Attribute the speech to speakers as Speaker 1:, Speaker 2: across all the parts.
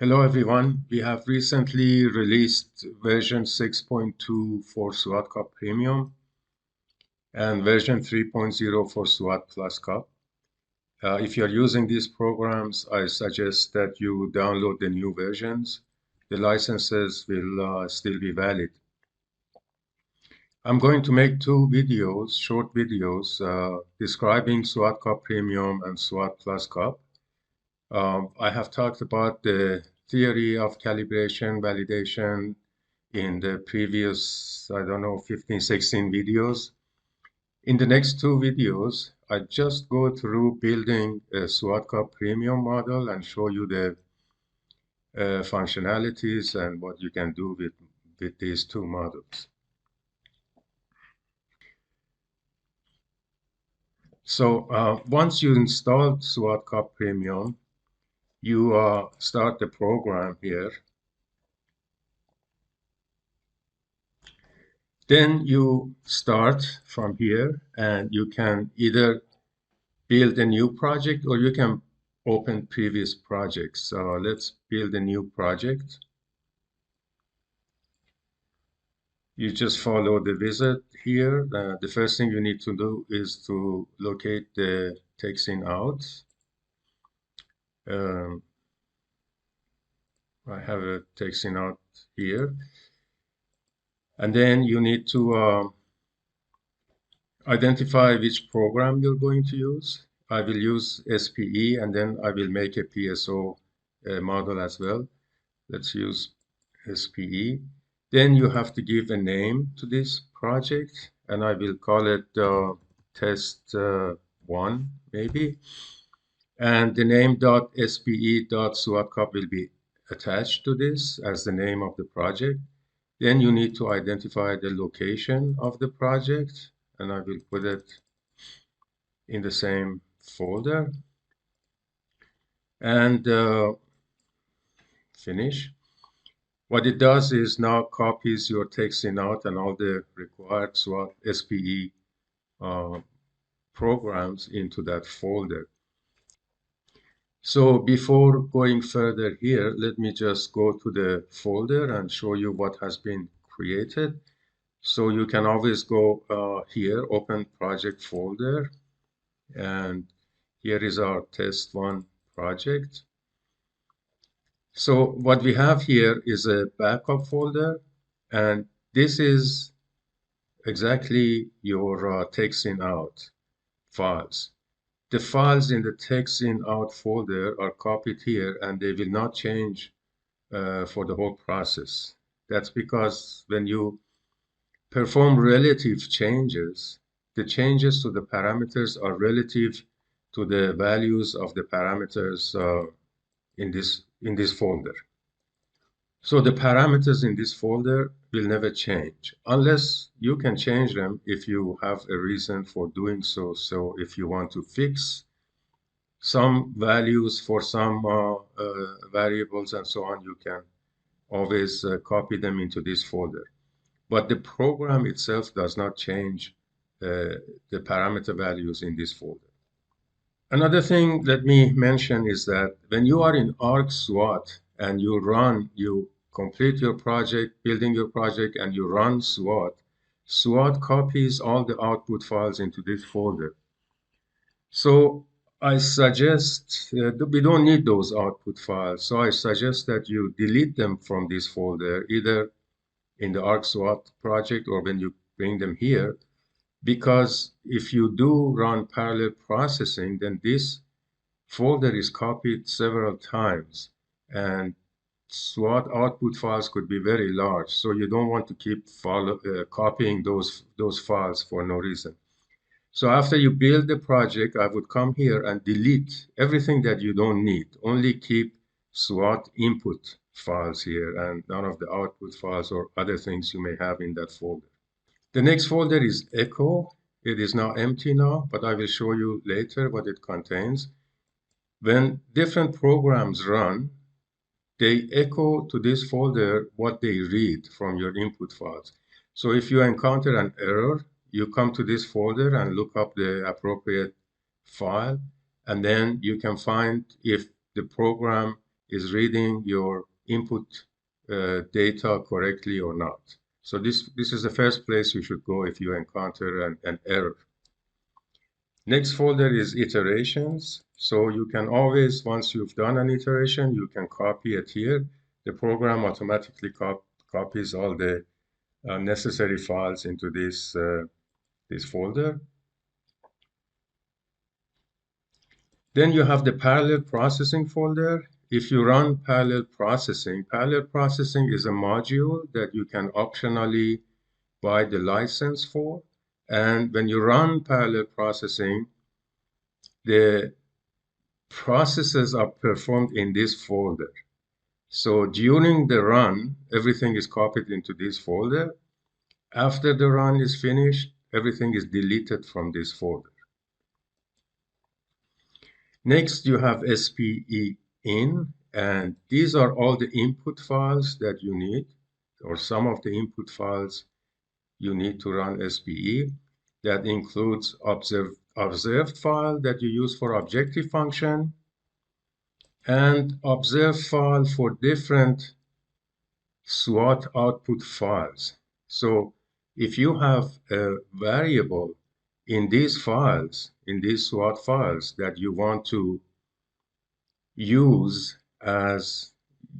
Speaker 1: Hello everyone. We have recently released version 6.2 for SWATCUP-Premium and version 3.0 for SWAT Plus Cup. If you're using these programs, I suggest that you download the new versions. The licenses will still be valid. I'm going to make two videos, short videos, describing SWATCUP-Premium and SWAT Plus Cup. I have talked about the theory of calibration, validation in the previous, 15, 16 videos. In the next two videos, I just go through building a SWATCUP-Premium model and show you the functionalities and what you can do with these two models. So once you install SWATCUP-Premium, you start the program here. Then you start from here and you can either build a new project or you can open previous projects. So let's build a new project. You just follow the wizard here. The first thing you need to do is to locate the text in out. I have a text in out here. And then you need to identify which program you're going to use. I will use SPE and then I will make a PSO model as well. Let's use SPE. Then you have to give a name to this project and I will call it test 1 maybe. And the name .spe.swatcup will be attached to this as the name of the project. Then you need to identify the location of the project and I will put it in the same folder and finish. What it does is now copies your text in out and all the required SWAT SPE programs into that folder. So before going further here, let me just go to the folder and show you what has been created. So you can always go here, open project folder, and here is our test 1 project. So what we have here is a backup folder, and this is exactly your text in out files. The files in the text in out folder are copied here, and they will not change for the whole process. That's because when you perform relative changes, the changes to the parameters are relative to the values of the parameters in this folder. So the parameters in this folder will never change unless you can change them if you have a reason for doing so. So if you want to fix some values for some variables and so on, you can always copy them into this folder. But the program itself does not change the parameter values in this folder. Another thing let me mention is that when you are in Arc SWAT and you complete your project, building your project, and you run SWAT, SWAT copies all the output files into this folder. So I suggest we don't need those output files. So I suggest that you delete them from this folder, either in the Arc SWAT project or when you bring them here. Because if you do run parallel processing, then this folder is copied several times, and SWAT output files could be very large. So you don't want to keep copying those files for no reason. So after you build the project, I would come here and delete everything that you don't need. Only keep SWAT input files here and none of the output files or other things you may have in that folder. The next folder is echo. It is now empty now, but I will show you later what it contains. When different programs run, they echo to this folder what they read from your input files. So if you encounter an error, you come to this folder and look up the appropriate file, and then you can find if the program is reading your input data correctly or not. So this is the first place you should go if you encounter an error. Next folder is iterations. So you can always, once you've done an iteration, you can copy it here. The program automatically copies all the necessary files into this folder. Then you have the parallel processing folder. If you run parallel processing is a module that you can optionally buy the license for. And when you run parallel processing, the processes are performed in this folder. So during the run, everything is copied into this folder. After the run is finished, everything is deleted from this folder. Next, you have SPE in, and these are all the input files that you need, or some of the input files you need to run SPE. That includes observed file that you use for objective function, and observed file for different SWAT output files. So if you have a variable in these files, in these SWAT files that you want to use as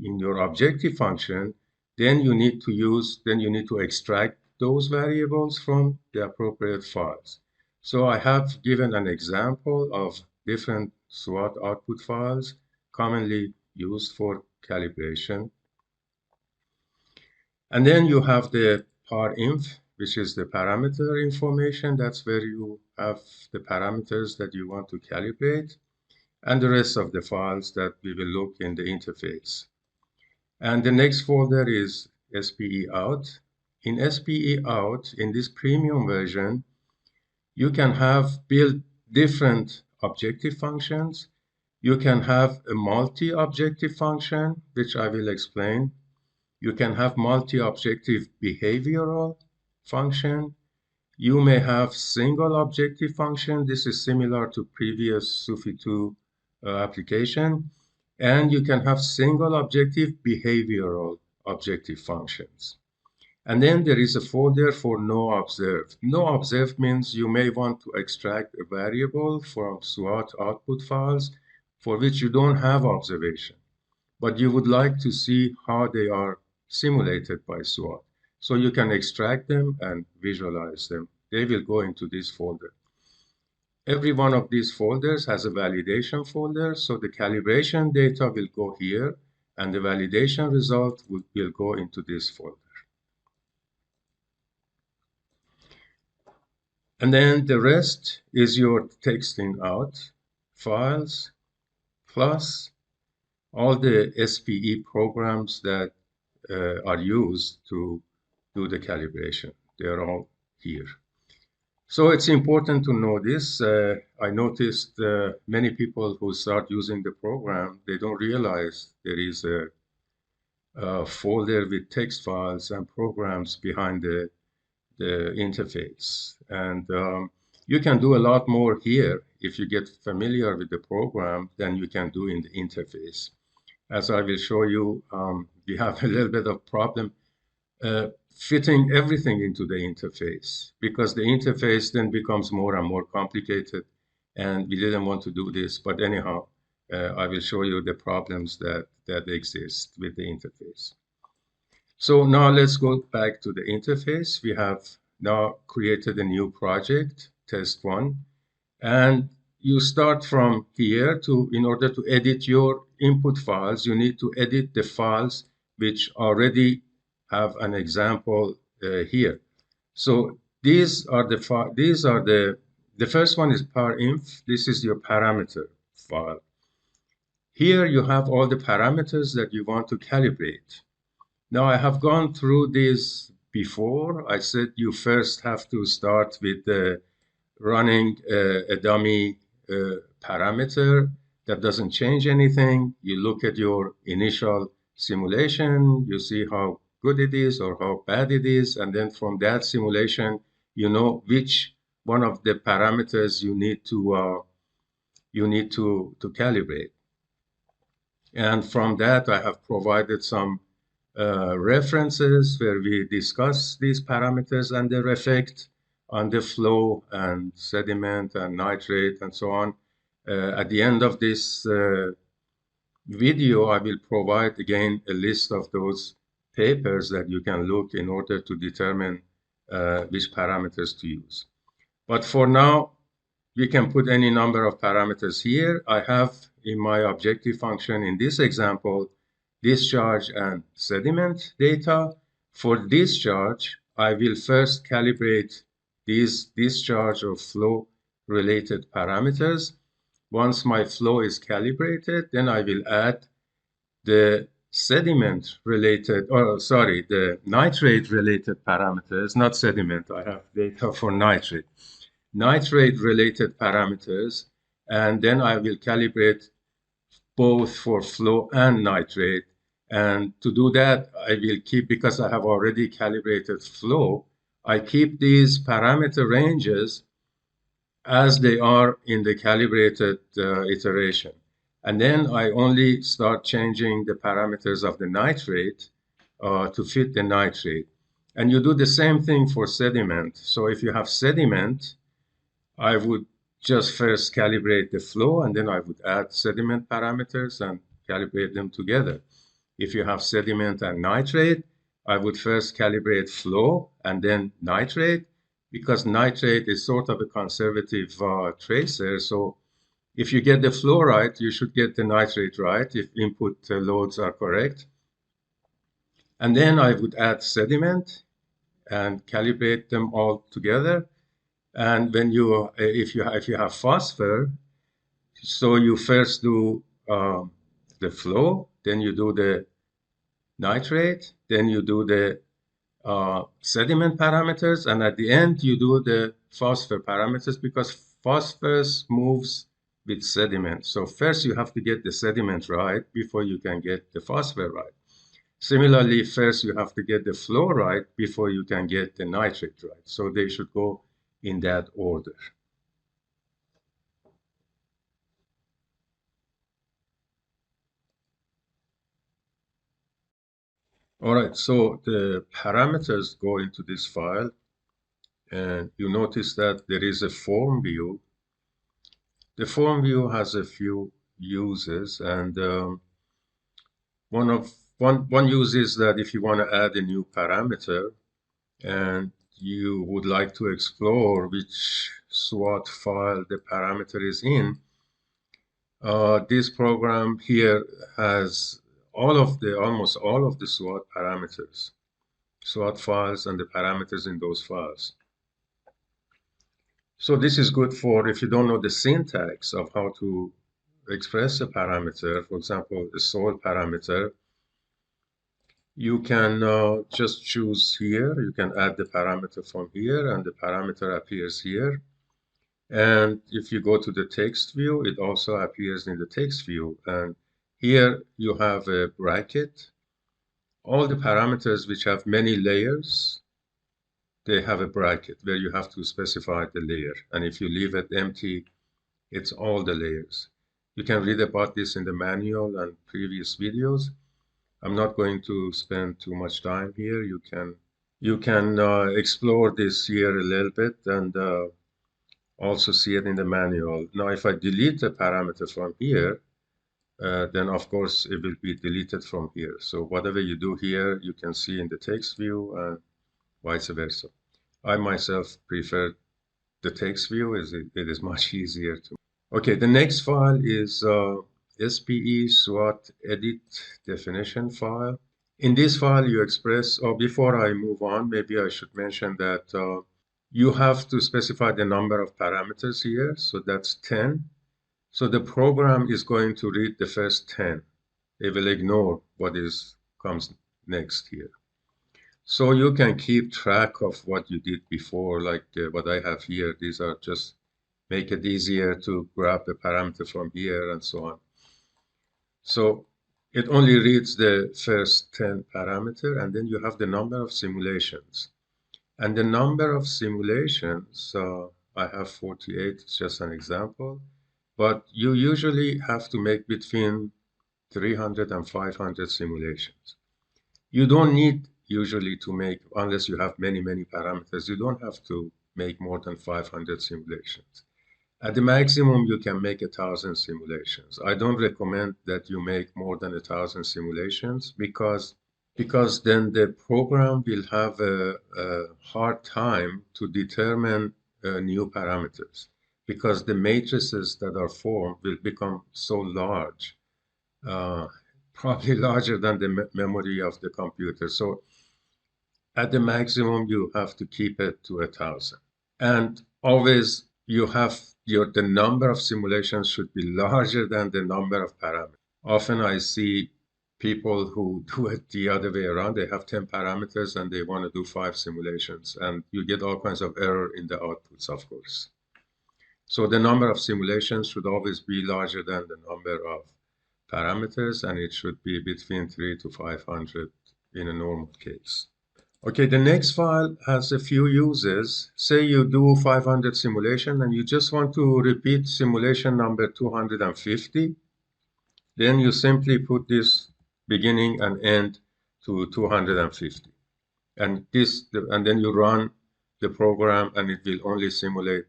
Speaker 1: in your objective function, then you need to extract those variables from the appropriate files. So I have given an example of different SWAT output files commonly used for calibration. And then you have the parinf, which is the parameter information. That's where you have the parameters that you want to calibrate, and the rest of the files that we will look in the interface. And the next folder is SPE out. In SPE out, in this premium version, you can have build different objective functions. You can have a multi-objective function, which I will explain. You can have multi-objective behavioral function. You may have single objective function. This is similar to previous SUFI2 application. And you can have single objective behavioral objective functions. And then there is a folder for no observed. No observed means you may want to extract a variable from SWAT output files for which you don't have observation, but you would like to see how they are simulated by SWAT. So you can extract them and visualize them. They will go into this folder. Every one of these folders has a validation folder, so the calibration data will go here, and the validation result will go into this folder. And then the rest is your texting out files, plus all the SPE programs that are used to do the calibration. They're all here. So it's important to know this. I noticed many people who start using the program, they don't realize there is a folder with text files and programs behind the interface. And you can do a lot more here if you get familiar with the program than you can do in the interface. As I will show you, we have a little bit of problem fitting everything into the interface, because the interface then becomes more and more complicated, and we didn't want to do this. But anyhow, I will show you the problems that exist with the interface. So now let's go back to the interface. We have now created a new project, test one, and you start from here in order to edit your input files, you need to edit the files which already have an example here. So these are the first one is parinf. This is your parameter file. Here you have all the parameters that you want to calibrate. Now I have gone through this before. I said you first have to start with running a dummy parameter that doesn't change anything. You look at your initial simulation, you see how good it is or how bad it is, and then from that simulation, you know which one of the parameters you need to calibrate. And from that, I have provided some references where we discuss these parameters and their effect on the flow and sediment and nitrate and so on. At the end of this video, I will provide again a list of those papers that you can look in order to determine which parameters to use. But for now, we can put any number of parameters here. I have in my objective function in this example, discharge and sediment data. For discharge, I will first calibrate these discharge or flow related parameters. Once my flow is calibrated, then I will add the sediment related, or sorry, the nitrate related parameters, not sediment. I have data for nitrate. Nitrate related parameters, and then I will calibrate both for flow and nitrate. And to do that, I will keep, because I have already calibrated flow, I keep these parameter ranges as they are in the calibrated iteration. And then I only start changing the parameters of the nitrate to fit the nitrate. And you do the same thing for sediment. So if you have sediment, I would just first calibrate the flow, and then I would add sediment parameters and calibrate them together. If you have sediment and nitrate, I would first calibrate flow and then nitrate, because nitrate is sort of a conservative tracer. So if you get the flow right, you should get the nitrate right if input loads are correct. And then I would add sediment and calibrate them all together. And when you, if you have phosphor, so you first do the flow, then you do the nitrate, then you do the sediment parameters, and at the end you do the phosphor parameters, because phosphorus moves with sediment. So first you have to get the sediment right before you can get the phosphor right. Similarly, first you have to get the flow right before you can get the nitrate right. So they should go in that order. All right, so the parameters go into this file, and you notice that there is a form view. The form view has a few uses, and one use is that if you want to add a new parameter and you would like to explore which SWAT file the parameter is in, this program here has almost all of the SWAT parameters, SWAT files and the parameters in those files. So this is good for if you don't know the syntax of how to express a parameter, for example, a soil parameter. You can just choose here. You can add the parameter from here, and the parameter appears here. And if you go to the text view, it also appears in the text view. And here you have a bracket. All the parameters which have many layers, they have a bracket where you have to specify the layer. And if you leave it empty, it's all the layers. You can read about this in the manual and previous videos. I'm not going to spend too much time here. You can explore this here a little bit and also see it in the manual. Now, if I delete the parameter from here, then of course it will be deleted from here. So whatever you do here, you can see in the text view and vice versa. I myself prefer the text view, as it is much easier to. Okay, the next file is SPE SWAT edit definition file. In this file, you express, or before I move on, maybe I should mention that you have to specify the number of parameters here. So that's 10. So the program is going to read the first 10. It will ignore what comes next here. So you can keep track of what you did before, like what I have here. These are just make it easier to grab the parameter from here and so on. So it only reads the first 10 parameter, and then you have the number of simulations. And the number of simulations, I have 48, it's just an example, but you usually have to make between 300 and 500 simulations. You don't need usually to make, unless you have many, many parameters, you don't have to make more than 500 simulations. At the maximum, you can make 1,000 simulations. I don't recommend that you make more than 1,000 simulations because then the program will have a hard time to determine new parameters because the matrices that are formed will become so large, uh, probably larger than the memory of the computer. So at the maximum, you have to keep it to 1,000. And always you have the number of simulations should be larger than the number of parameters. Often I see people who do it the other way around. They have 10 parameters and they want to do 5 simulations, and you get all kinds of error in the outputs, of course. So the number of simulations should always be larger than the number of parameters, and it should be between 3 to 500 in a normal case. Okay, the next file has a few uses. Say you do 500 simulation and you just want to repeat simulation number 250. Then you simply put this beginning and end to 250. And then you run the program and it will only simulate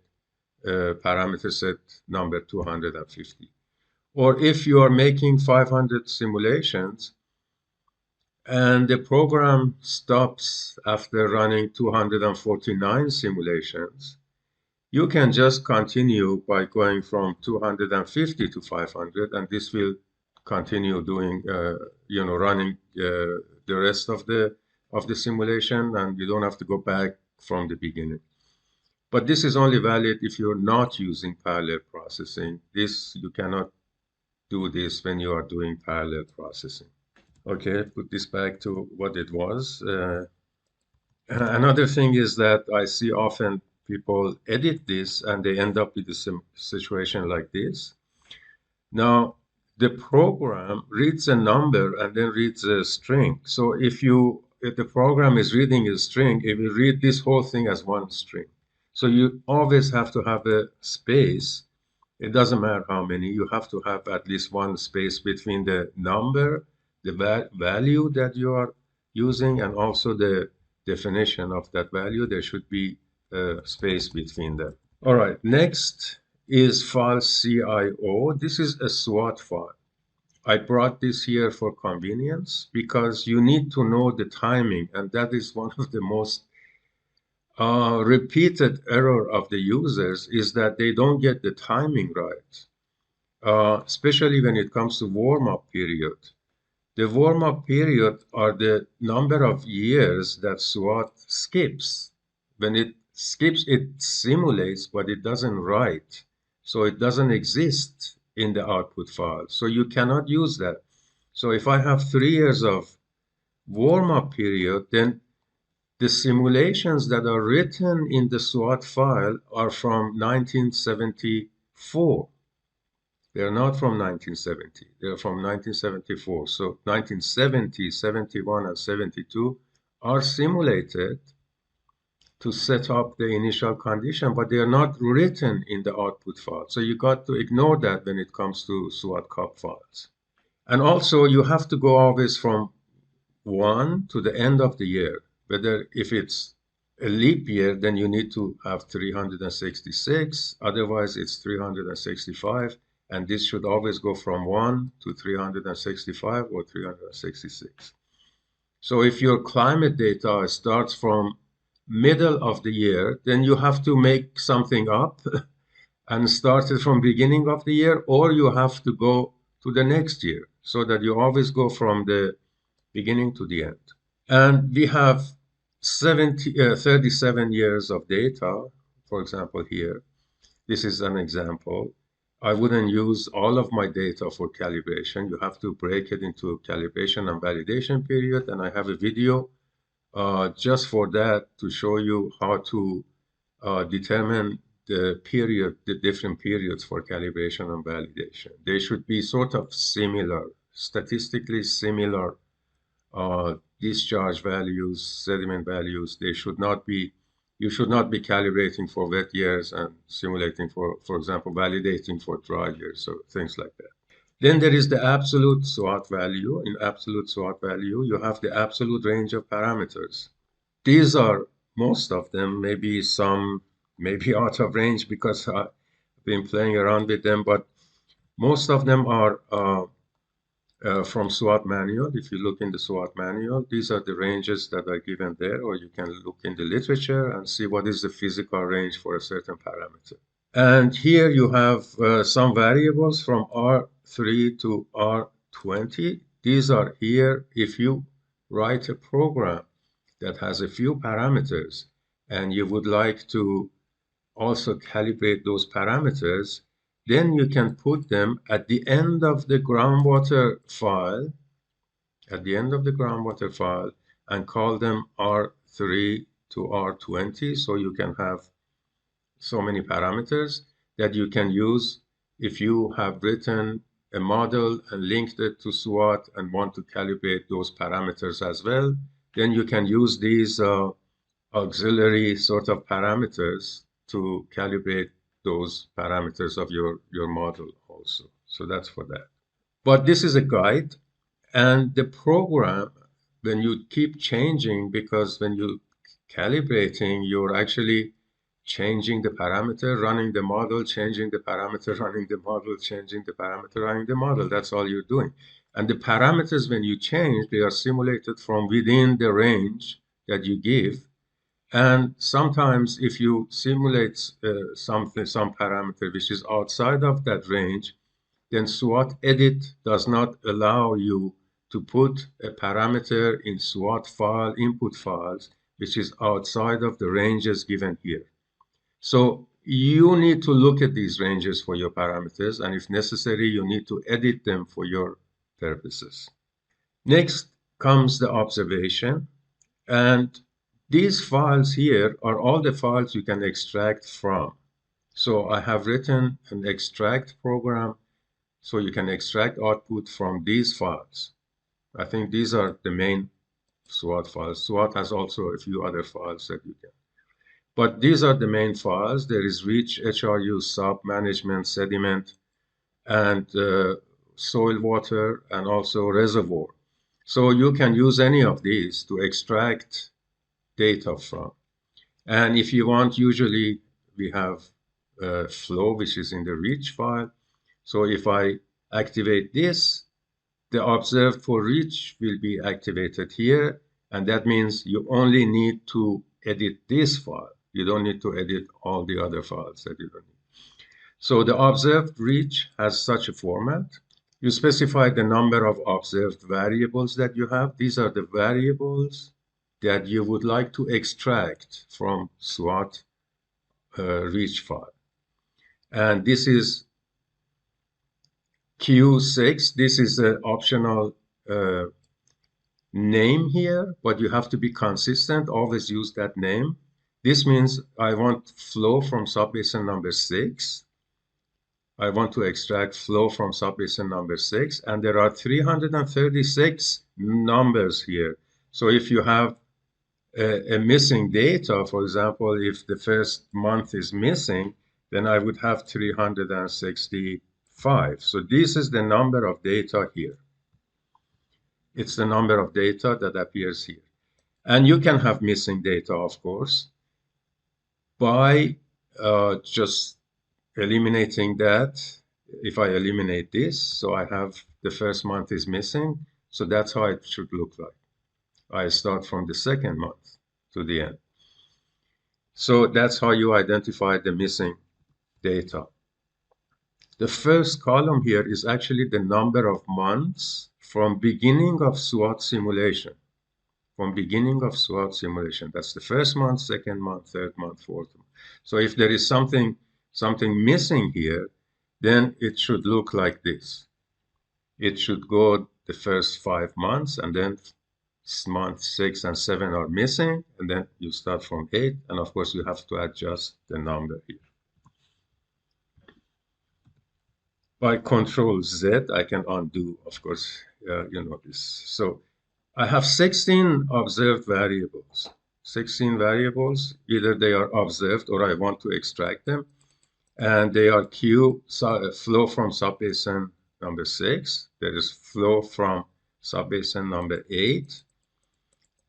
Speaker 1: parameter set number 250. Or if you are making 500 simulations, and the program stops after running 249 simulations, you can just continue by going from 250 to 500, and this will continue doing, running the rest of the simulation, and you don't have to go back from the beginning. But this is only valid if you're not using parallel processing. You cannot do this when you are doing parallel processing. Okay, put this back to what it was. Another thing is that I see often people edit this and they end up with a situation like this. Now, the program reads a number and then reads a string. So if the program is reading a string, it will read this whole thing as one string. So you always have to have a space. It doesn't matter how many, you have to have at least one space between the number, the value that you are using, and also the definition of that value. There should be a space between them. All right, next is file CIO. This is a SWAT file. I brought this here for convenience because you need to know the timing, and that is one of the most repeated error of the users is that they don't get the timing right, especially when it comes to warm-up period. The warm-up period are the number of years that SWAT skips. When it skips, it simulates, but it doesn't write. So it doesn't exist in the output file. So you cannot use that. So if I have 3 years of warm-up period, then the simulations that are written in the SWAT file are from 1974. They're not from 1970. They're from 1974. So 1970, 71, and 72 are simulated to set up the initial condition, but they are not written in the output file. So you got to ignore that when it comes to SWATCUP files. And also you have to go always from 1 to the end of the year. Whether if it's a leap year, then you need to have 366. Otherwise, it's 365. And this should always go from 1 to 365 or 366. So if your climate data starts from middle of the year, then you have to make something up and start it from beginning of the year, or you have to go to the next year so that you always go from the beginning to the end. And we have 37 years of data, for example, here. This is an example. I wouldn't use all of my data for calibration. You have to break it into calibration and validation period. And I have a video just for that to show you how to determine the different periods for calibration and validation. They should be sort of similar, statistically similar discharge values, sediment values. They should not be, you should not be calibrating for wet years and simulating for example, validating for dry years, so things like that. Then there is the absolute SWAT value. In absolute SWAT value, you have the absolute range of parameters. These are most of them, maybe some, maybe out of range because I've been playing around with them, but most of them are from SWOT manual. If you look in the SWOT manual, these are the ranges that are given there, or you can look in the literature and see what is the physical range for a certain parameter. And here you have some variables from R3 to R20. These are here if you write a program that has a few parameters and you would like to also calibrate those parameters, then you can put them at the end of the groundwater file, and call them R3 to R20. So you can have so many parameters that you can use if you have written a model and linked it to SWOT and want to calibrate those parameters as well. Then you can use these auxiliary sort of parameters to calibrate those parameters of your model also. So that's for that. But this is a guide, and the program, when you keep changing, because when you calibrating, you're actually changing the parameter, running the model, changing the parameter, running the model, changing the parameter, running the model. That's all you're doing. And the parameters, when you change, they are simulated from within the range that you give. And sometimes if you simulate some parameter which is outside of that range, then SWOT edit does not allow you to put a parameter in SWOT file, input files, which is outside of the ranges given here. So you need to look at these ranges for your parameters, and if necessary, you need to edit them for your purposes. Next comes the observation, and these files here are all the files you can extract from. So I have written an extract program so you can extract output from these files. I think these are the main SWOT files. SWOT has also a few other files that you can. But these are the main files. There is reach, HRU, sub, management, sediment, and soil water, and also reservoir. So you can use any of these to extract data from. And if you want, usually we have flow, which is in the reach file. So if I activate this, the observed for reach will be activated here. And that means you only need to edit this file. You don't need to edit all the other files that you don't need. So the observed reach has such a format. You specify the number of observed variables that you have. These are the variables that you would like to extract from SWOT reach file. And this is Q6. This is an optional name here, but you have to be consistent. Always use that name. This means I want flow from subbasin number 6. I want to extract flow from subbasin number 6, and there are 336 numbers here. So if you have a missing data, for example, if the first month is missing, then I would have 365. So this is the number of data here. It's the number of data that appears here. And you can have missing data, of course, by just eliminating that. If I eliminate this, so I have the first month is missing. So that's how it should look like. I start from the second month to the end. So that's how you identify the missing data. The first column here is actually the number of months from beginning of SWOT simulation. From beginning of SWOT simulation. That's the first month, second month, third month, fourth month. So if there is something missing here, then it should look like this. It should go the first 5 months, and then month 6 and 7 are missing, and then you start from 8, and of course you have to adjust the number here. By Control Z, I can undo, of course, you know this. So I have 16 observed variables. 16 variables, either they are observed or I want to extract them. And they are flow from subbasin number 6. There is flow from subbasin number 8.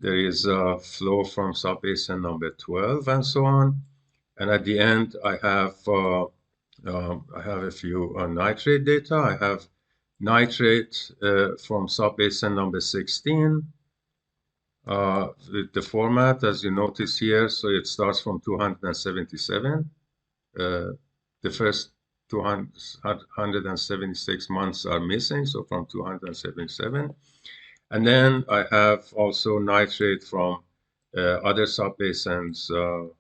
Speaker 1: There is a flow from subbasin number 12, and so on. And at the end, I have a few nitrate data. I have nitrate from subbasin number 16. With the format, as you notice here, so it starts from 277. The first 276 months are missing, so from 277. And then I have also nitrate from other subbasins,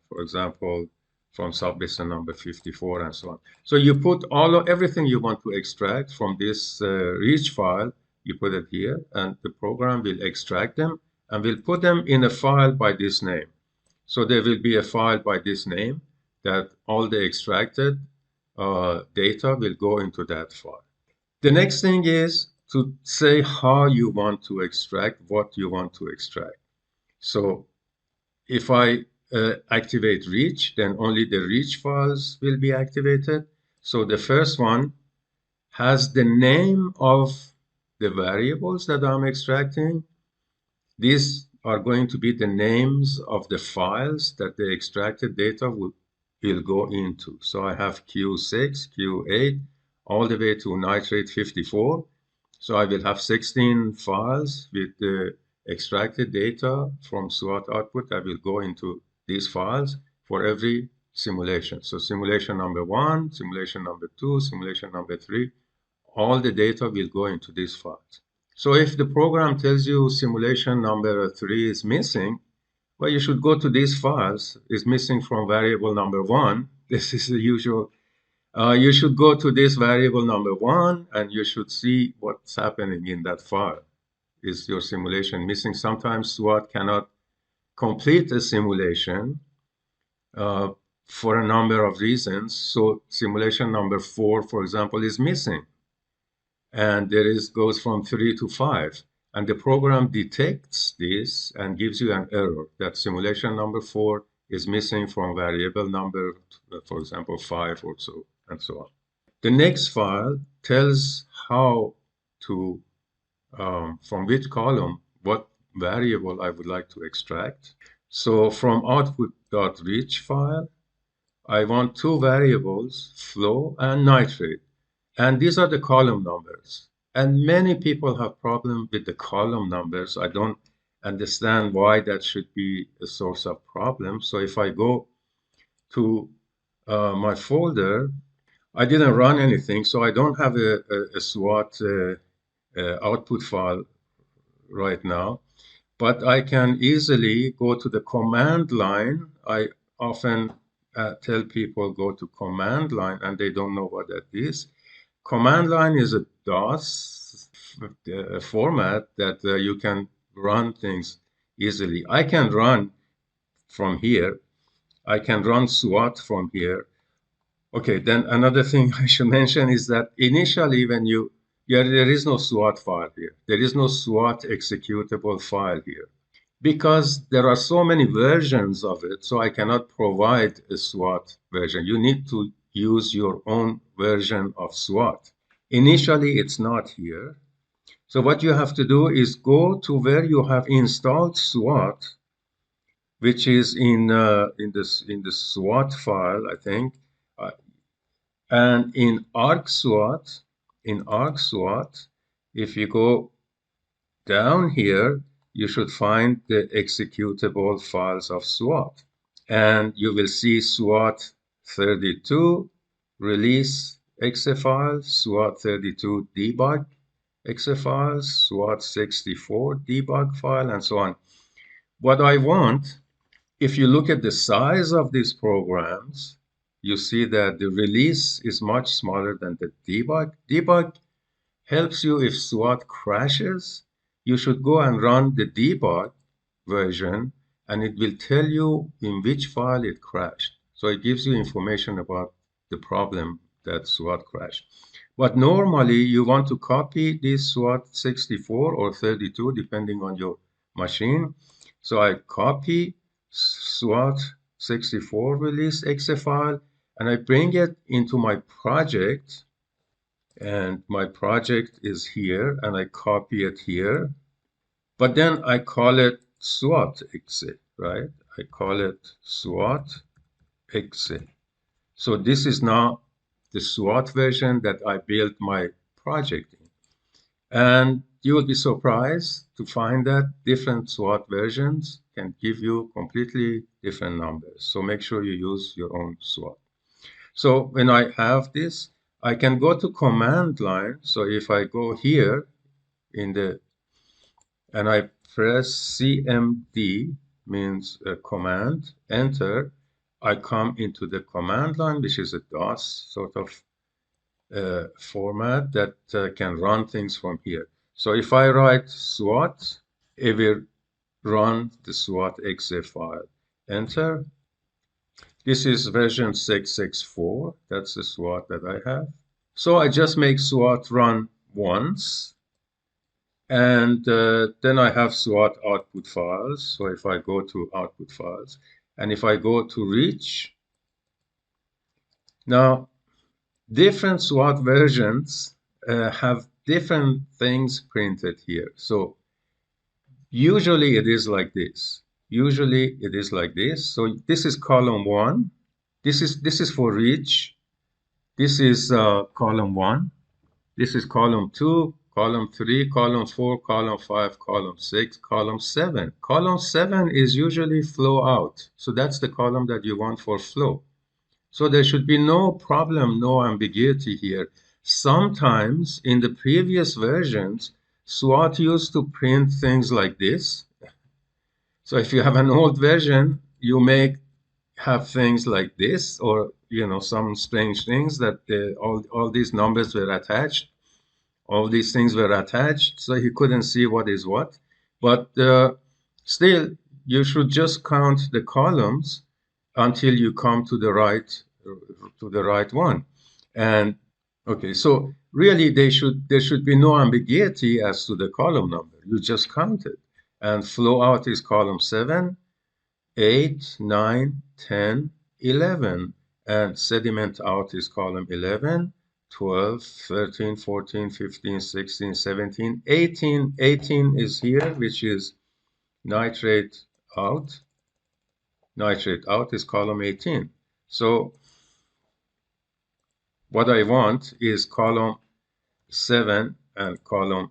Speaker 1: for example, from subbasin number 54 and so on. So you put everything you want to extract from this reach file, you put it here, and the program will extract them and will put them in a file by this name. So there will be a file by this name that all the extracted data will go into that file. The next thing is to say how you want to extract, what you want to extract. So if I activate reach, then only the reach files will be activated. So the first one has the name of the variables that I'm extracting. These are going to be the names of the files that the extracted data will go into. So I have Q6, Q8, all the way to nitrate 54. So I will have 16 files with the extracted data from SWAT output that will go into these files for every simulation. So simulation number 1, simulation number 2, simulation number 3, all the data will go into these files. So if the program tells you simulation number 3 is missing, well, you should go to these files. It's missing from variable number 1. This is the usual. You should go to this variable number 1, and you should see what's happening in that file. Is your simulation missing? Sometimes SWAT cannot complete a simulation for a number of reasons. So simulation number 4, for example, is missing. And goes from 3 to 5. And the program detects this and gives you an error that simulation number 4 is missing from variable number, for example, 5 or so, and so on. The next file tells how to, from which column, what variable I would like to extract. So from output.reach file, I want two variables, flow and nitrate. And these are the column numbers. And many people have problem with the column numbers. I don't understand why that should be a source of problem. So if I go to my folder, I didn't run anything, so I don't have a SWAT output file right now. But I can easily go to the command line. I often tell people go to command line, and they don't know what that is. Command line is a DOS format that you can run things easily. I can run from here. I can run SWAT from here. Okay, then another thing I should mention is that initially when there is no SWAT file here. There is no SWAT executable file here. Because there are so many versions of it, so I cannot provide a SWAT version. You need to use your own version of SWAT. Initially, it's not here. So what you have to do is go to where you have installed SWAT, which is in the SWAT file, I think, and in ArcSWAT. If you go down here, you should find the executable files of SWAT. And you will see SWAT 32 release exe files, SWAT 32 debug exe files, SWAT 64 debug file, and so on. What I want, if you look at the size of these programs, you see that the release is much smaller than the debug. Debug helps you if SWAT crashes. You should go and run the debug version, and it will tell you in which file it crashed. So it gives you information about the problem that SWAT crashed. But normally, you want to copy this SWAT 64 or 32, depending on your machine. So I copy SWAT 64 release exe file, and I bring it into my project. And my project is here, and I copy it here. But then I call it SWAT exe, right? I call it SWAT exe. So this is now the SWAT version that I built my project in. And you will be surprised to find that different SWAT versions can give you completely different numbers. So make sure you use your own SWAT. So when I have this, I can go to command line. So if I go here in the, and I press CMD, means command, enter, I come into the command line, which is a DOS sort of format that can run things from here. So if I write SWAT, it will run the SWAT exe file. Enter. This is version 664. That's the SWAT that I have. So I just make SWAT run once. And then I have SWAT output files. So if I go to output files, and if I go to reach, now different SWAT versions have different things printed here. So usually it is like this. Usually it is like this. So this is column one. This is for reach. This is column one. This is column two, column three, column four, column five, column six, column seven. Column seven is usually flow out. So that's the column that you want for flow. So there should be no problem, no ambiguity here. Sometimes in the previous versions, SWAT used to print things like this. So if you have an old version, you may have things like this, or some strange things that all these numbers were attached. All these things were attached, so he couldn't see what is what. But still, you should just count the columns until you come to the right one. And okay, so really there should be no ambiguity as to the column number. You just count it. And flow out is column 7, 8, 9, 10, 11. And sediment out is column 11, 12, 13, 14, 15, 16, 17, 18. 18 is here, which is nitrate out. Nitrate out is column 18. So what I want is column 7 and column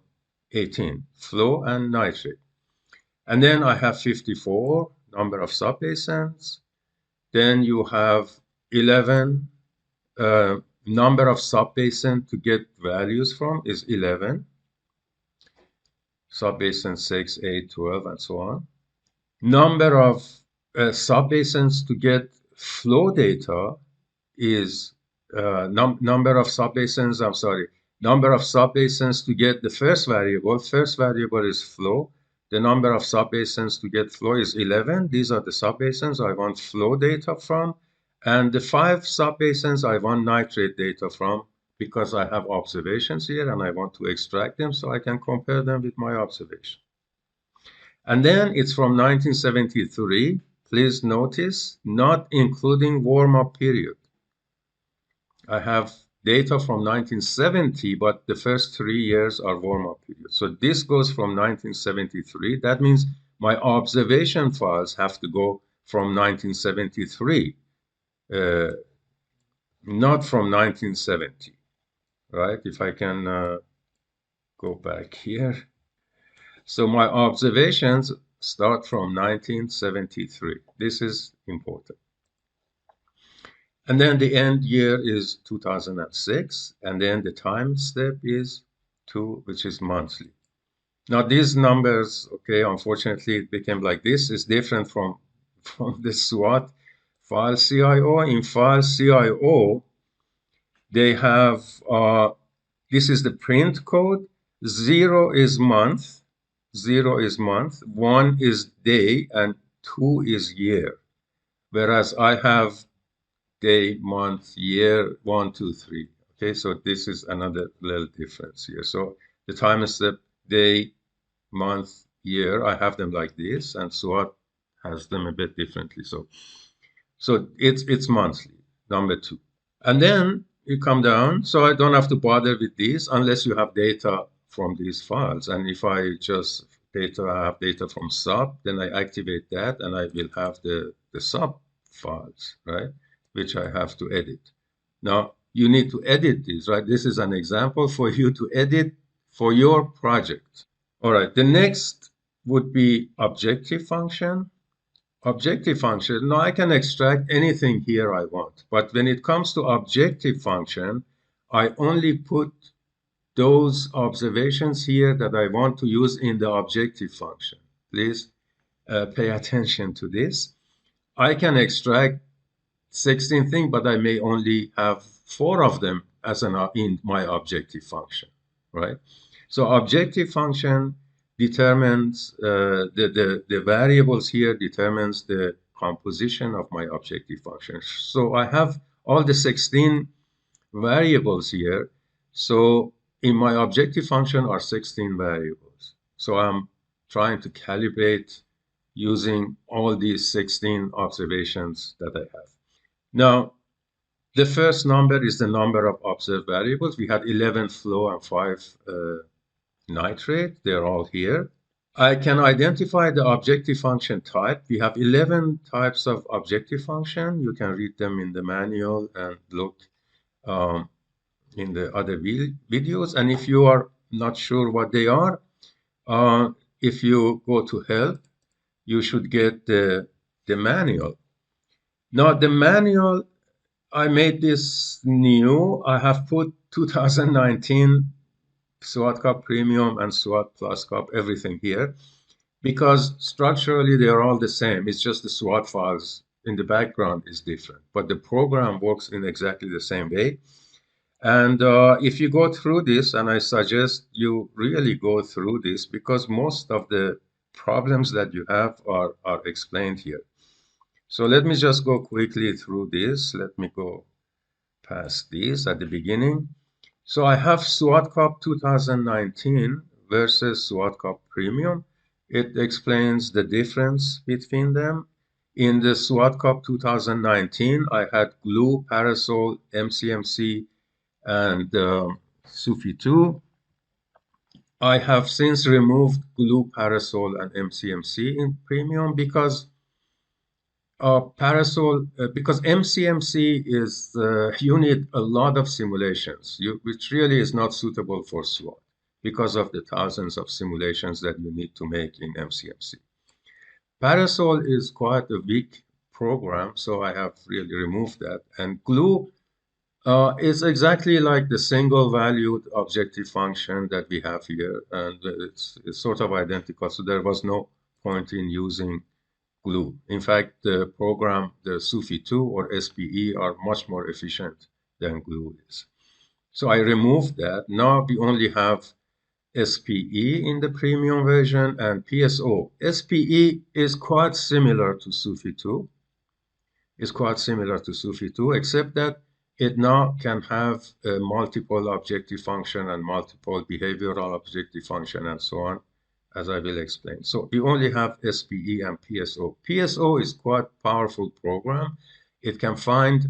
Speaker 1: 18, flow and nitrate. And then I have 54, number of subbasins. Then you have 11, number of subbasin to get values from is 11. Subbasin 6, 8, 12, and so on. Number of subbasins to get flow data is number of subbasins, I'm sorry, number of subbasins to get the first variable. First variable is flow. The number of subbasins to get flow is 11. These are the subbasins I want flow data from. And the 5 subbasins I want nitrate data from, because I have observations here and I want to extract them so I can compare them with my observation. And then it's from 1973. Please notice, not including warm-up period. I have data from 1970, but the first 3 years are warm-up period. So this goes from 1973. That means my observation files have to go from 1973, not from 1970, right? If I can go back here. So my observations start from 1973. This is important. And then the end year is 2006, and then the time step is 2, which is monthly. Now these numbers, okay, unfortunately it became like this. It's different from the SWAT file CIO. In file CIO, they have, this is the print code. 0 is month, 0 is month, 1 is day, and 2 is year. Whereas I have day, month, year, 1, 2, 3. Okay, so this is another little difference here. So the time step, day, month, year, I have them like this, and SWAT has them a bit differently. So it's monthly, number 2. And then you come down, so I don't have to bother with these unless you have data from these files. And if I just have data from sub, then I activate that and I will have the sub files, right? Which I have to edit. Now, you need to edit these, right? This is an example for you to edit for your project. All right, the next would be objective function. Objective function, now I can extract anything here I want, but when it comes to objective function, I only put those observations here that I want to use in the objective function. Please pay attention to this. I can extract 16 things, but I may only have 4 of them as in my objective function, right? So objective function determines the variables here determines the composition of my objective function. So I have all the 16 variables here. So in my objective function are 16 variables. So I'm trying to calibrate using all these 16 observations that I have. Now, the first number is the number of observed variables. We had 11 flow and 5 nitrate. They're all here. I can identify the objective function type. We have 11 types of objective function. You can read them in the manual and look in the other videos. And if you are not sure what they are, if you go to help, you should get the manual. Now, the manual, I made this new. I have put 2019 SWATCUP-Premium and SWAT Plus Cup, everything here, because structurally they are all the same. It's just the SWAT files in the background is different, but the program works in exactly the same way. And if you go through this, and I suggest you really go through this because most of the problems that you have are explained here. So let me just go quickly through this. Let me go past these at the beginning. So I have SWATCUP 2019 versus SWATCUP Premium. It explains the difference between them. In the SWATCUP 2019, I had glue, parasol, MCMC, and SUFI2. I have since removed glue, parasol, and MCMC in Premium because because MCMC is, you need a lot of simulations, which really is not suitable for SWAT because of the thousands of simulations that you need to make in MCMC. Parasol is quite a weak program, so I have really removed that. And glue is exactly like the single valued objective function that we have here, and it's sort of identical, so there was no point in using glue. In fact, the program, the SUFI2 or SPE are much more efficient than glue is. So I removed that. Now we only have SPE in the premium version and PSO. SPE is quite similar to SUFI2. It's quite similar to SUFI2, except that it now can have a multiple objective function and multiple behavioral objective function and so on, as I will explain. So we only have SPE and PSO. PSO is quite powerful program. It can find,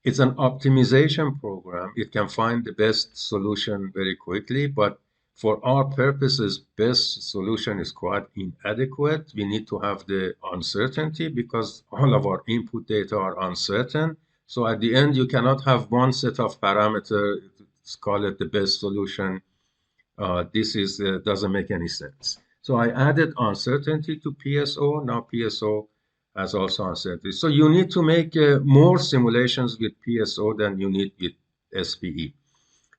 Speaker 1: it's an optimization program. It can find the best solution very quickly, but for our purposes, best solution is quite inadequate. We need to have the uncertainty because all of our input data are uncertain. So at the end, you cannot have one set of parameters, call it the best solution. This doesn't make any sense. So I added uncertainty to PSO. Now PSO has also uncertainty. So you need to make more simulations with PSO than you need with SPE.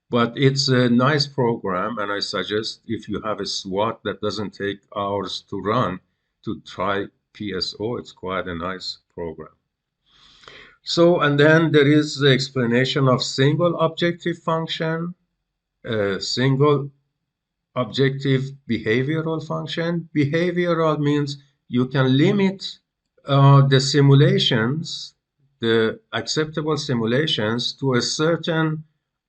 Speaker 1: But it's a nice program, and I suggest if you have a SWAT that doesn't take hours to run, to try PSO. It's quite a nice program. So, and then there is the explanation of single objective function, single objective behavioral function. Behavioral means you can limit the simulations, the acceptable simulations, to a certain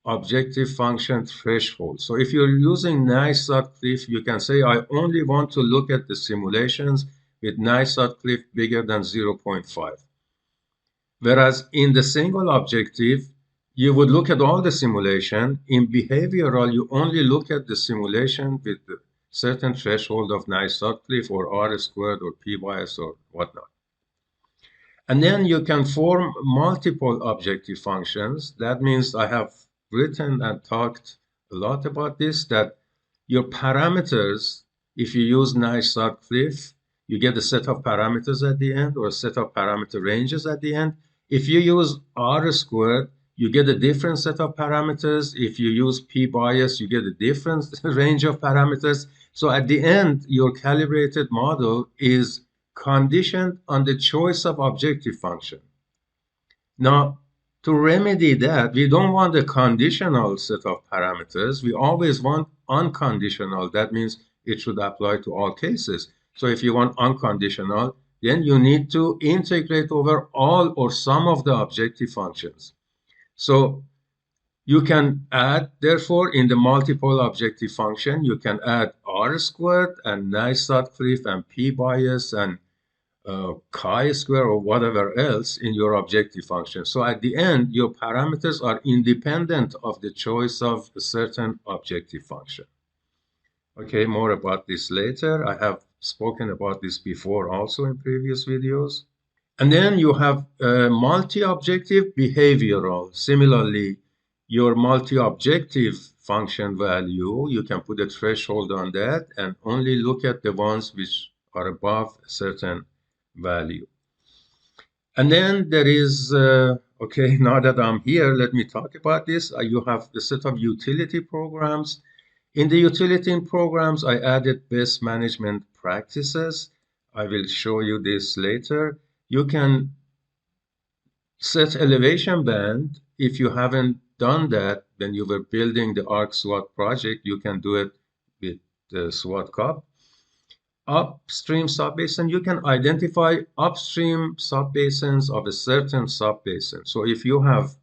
Speaker 1: objective function threshold. So if you're using Nye-Sutcliffe, you can say, I only want to look at the simulations with Nye-Sutcliffe bigger than 0.5. Whereas in the single objective, you would look at all the simulation. In behavioral, you only look at the simulation with a certain threshold of Navier-Sutcliffe or R squared or P bias or whatnot. And then you can form multiple objective functions. That means I have written and talked a lot about this, that your parameters, if you use Navier-Sutcliffe, you get a set of parameters at the end or a set of parameter ranges at the end. If you use R squared, you get a different set of parameters. If you use P bias, you get a different range of parameters. So at the end, your calibrated model is conditioned on the choice of objective function. Now, to remedy that, we don't want a conditional set of parameters. We always want unconditional. That means it should apply to all cases. So if you want unconditional, then you need to integrate over all or some of the objective functions. So you can add, therefore, in the multiple objective function, you can add R squared and Navier-Sutcliffe and P bias and chi-square or whatever else in your objective function. So at the end, your parameters are independent of the choice of a certain objective function. Okay, more about this later. I have spoken about this before also in previous videos. And then you have multi-objective behavioral. Similarly, your multi-objective function value, you can put a threshold on that and only look at the ones which are above a certain value. And then there is, okay, now that I'm here, let me talk about this. You have the set of utility programs. In the utility programs, I added best management practices. I will show you this later. You can set elevation band. If you haven't done that, when you were building the ARC SWAT project, you can do it with the SWATCUP. Upstream subbasin, you can identify upstream subbasins of a certain subbasin. So if you have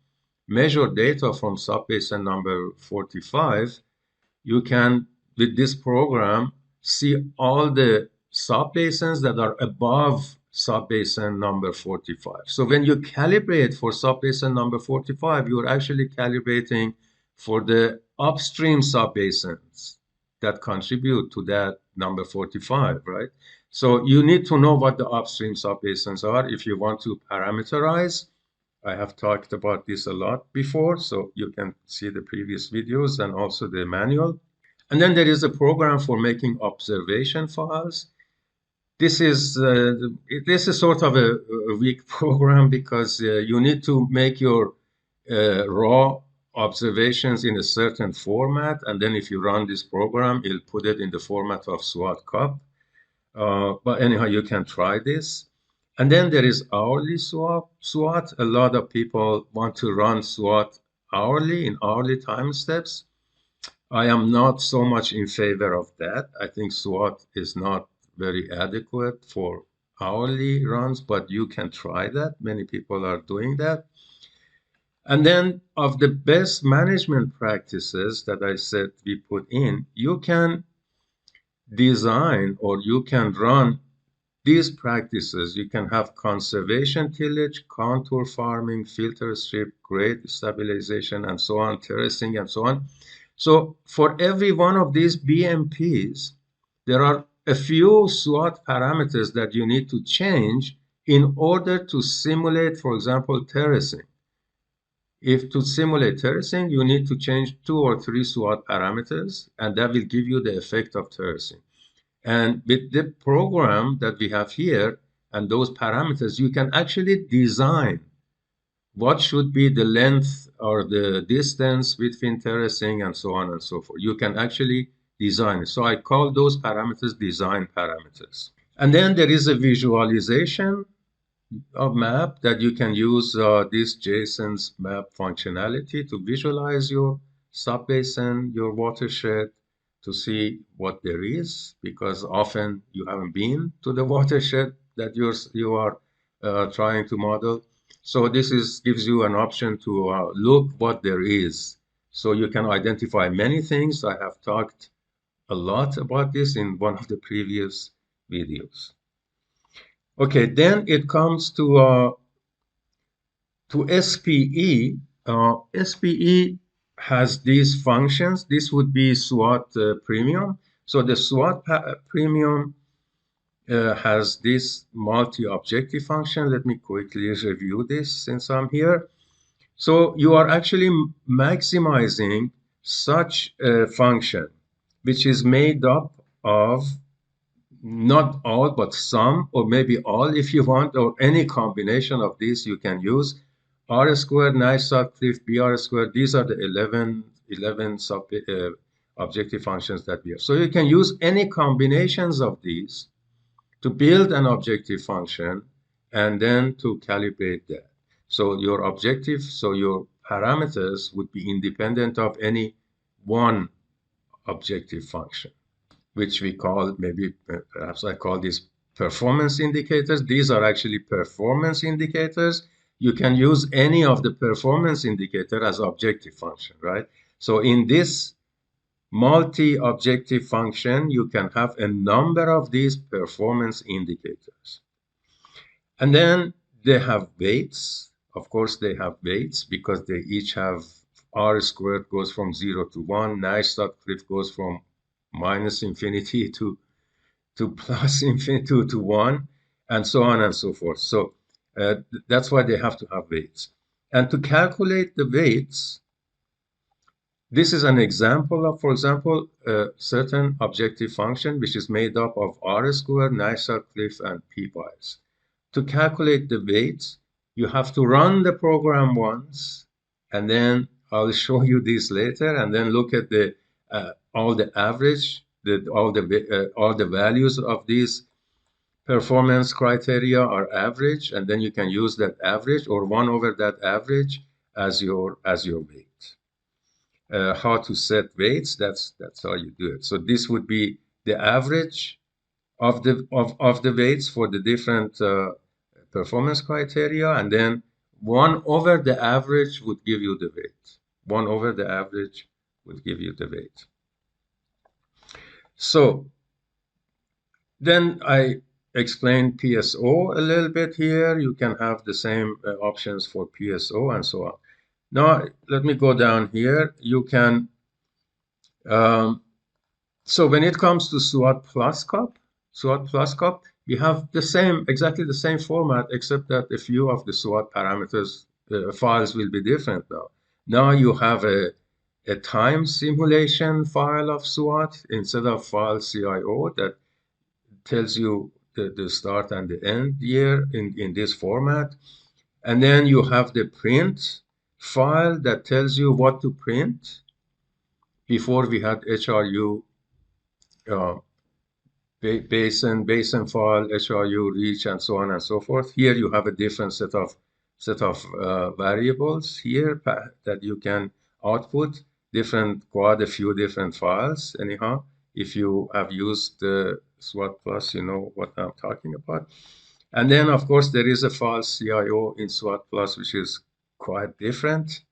Speaker 1: measured data from subbasin number 45, you can, with this program, see all the subbasins that are above subbasin number 45. So when you calibrate for subbasin number 45, you're actually calibrating for the upstream subbasins that contribute to that number 45, right? So you need to know what the upstream subbasins are if you want to parameterize. I have talked about this a lot before, so you can see the previous videos and also the manual. And then there is a program for making observation files. This is sort of a weak program because you need to make your raw observations in a certain format, and then if you run this program, it'll put it in the format of SWATCUP. But anyhow, you can try this. And then there is hourly SWAT. A lot of people want to run SWAT hourly in hourly time steps. I am not so much in favor of that. I think SWAT is not very adequate for hourly runs, but you can try that. Many people are doing that. And then of the best management practices that I said we put in, you can design or you can run these practices. You can have conservation tillage, contour farming, filter strip, grade stabilization, and so on, terracing, and so on. So for every one of these BMPs, there are a few SWAT parameters that you need to change in order to simulate, for example, terracing. If to simulate terracing, you need to change 2 or 3 SWAT parameters, and that will give you the effect of terracing. And with the program that we have here and those parameters, you can actually design what should be the length or the distance between terracing and so on and so forth. You can actually design it. So I call those parameters design parameters. And then there is a visualization of map that you can use this JSON's map functionality to visualize your subbasin, your watershed, to see what there is, because often you haven't been to the watershed that you are trying to model. So this gives you an option to look what there is. So you can identify many things. I have talked a lot about this in one of the previous videos. Okay, then it comes to SPE. SPE has these functions. This would be SWAT Premium. So the SWAT Premium has this multi-objective function. Let me quickly review this since I'm here. So you are actually maximizing such a function, which is made up of not all, but some, or maybe all if you want, or any combination of these you can use. R squared, nice subclif, BR squared, these are the 11 objective functions that we have. So you can use any combinations of these to build an objective function and then to calibrate that. So your parameters would be independent of any one objective function, which we call, maybe perhaps I call these performance indicators. These are actually performance indicators. You can use any of the performance indicator as objective function, right? So in this multi-objective function, you can have a number of these performance indicators. And then they have weights. Of course, they have weights because they each have R squared goes from 0 to 1. Nice dot cliff goes from minus infinity to plus infinity to 1, and so on and so forth. So that's why they have to have weights. And to calculate the weights, this is an example of, for example, a certain objective function which is made up of R squared, Nysa cliff, and p pi's. To calculate the weights, you have to run the program once, and then I'll show you this later, and then look at the all the average, all the values of these performance criteria are average, and then you can use that average or 1 over that average as your weight. How to set weights, that's how you do it. So this would be the average of the weights for the different performance criteria, and then 1 over the average would give you the weight. 1 over the average would give you the weight. So then I explained PSO a little bit here. You can have the same options for PSO and so on. Now, let me go down here. You can, so when it comes to SWAT plus cup, we have the same, exactly the same format, except that a few of the SWAT parameters, files will be different now. Now you have a time simulation file of SWAT instead of file CIO that tells you the start and the end year in this format. And then you have the print file that tells you what to print. Before we had HRU basin file, HRU reach, and so on and so forth. Here you have a different set of variables here that you can output a few different files. Anyhow, if you have used the SWAT plus, you know what I'm talking about. And then, of course, there is a file CIO in SWAT plus, which is quite different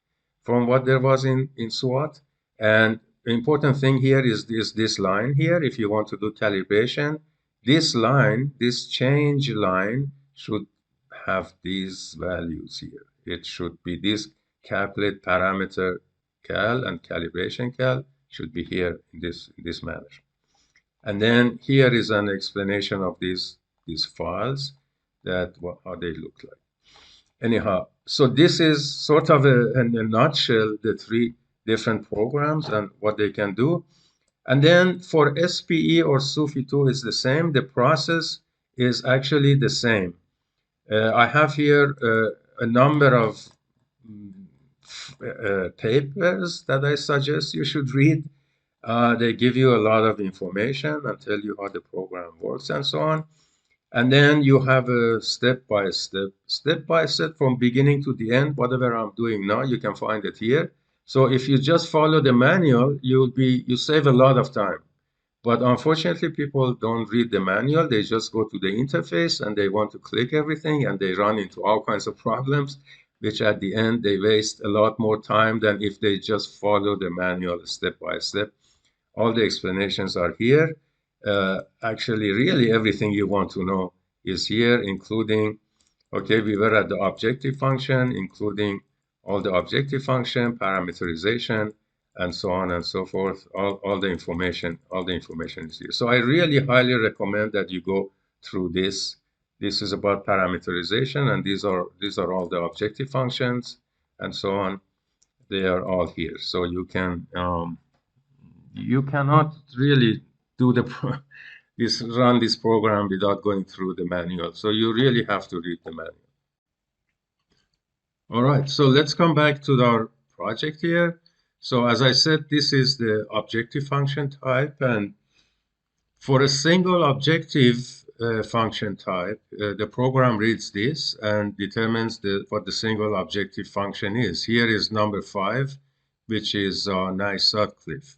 Speaker 1: from what there was in SWAT. And the important thing here is this line here. If you want to do calibration, this line, this change line, should have these values here. It should be this calculate parameter cal and calibration cal should be here in this manner. And then here is an explanation of these files, that how they look like. Anyhow, so this is sort of in a nutshell the 3 different programs and what they can do. And then for SPE or SUFI2 is the same. The process is actually the same. I have here a number of papers that I suggest you should read. They give you a lot of information and tell you how the program works and so on. And then you have a step by step from beginning to the end. Whatever I'm doing now, you can find it here. So if you just follow the manual, you save a lot of time. But unfortunately, people don't read the manual. They just go to the interface and they want to click everything, and they run into all kinds of problems, which at the end, they waste a lot more time than if they just follow the manual step by step. All the explanations are here. Actually, really everything you want to know is here, including, okay, we were at the objective function, including all the objective function, parameterization, and so on and so forth. All the information is here. So I really highly recommend that you go through this. This is about parameterization, and these are all the objective functions and so on. They are all here. So you cannot really do run this program without going through the manual. So you really have to read the manual. All right, so let's come back to our project here. So as I said, this is the objective function type, and for a single objective function type, the program reads this and determines what the single objective function is. Here is number 5, which is nice Sutcliffe.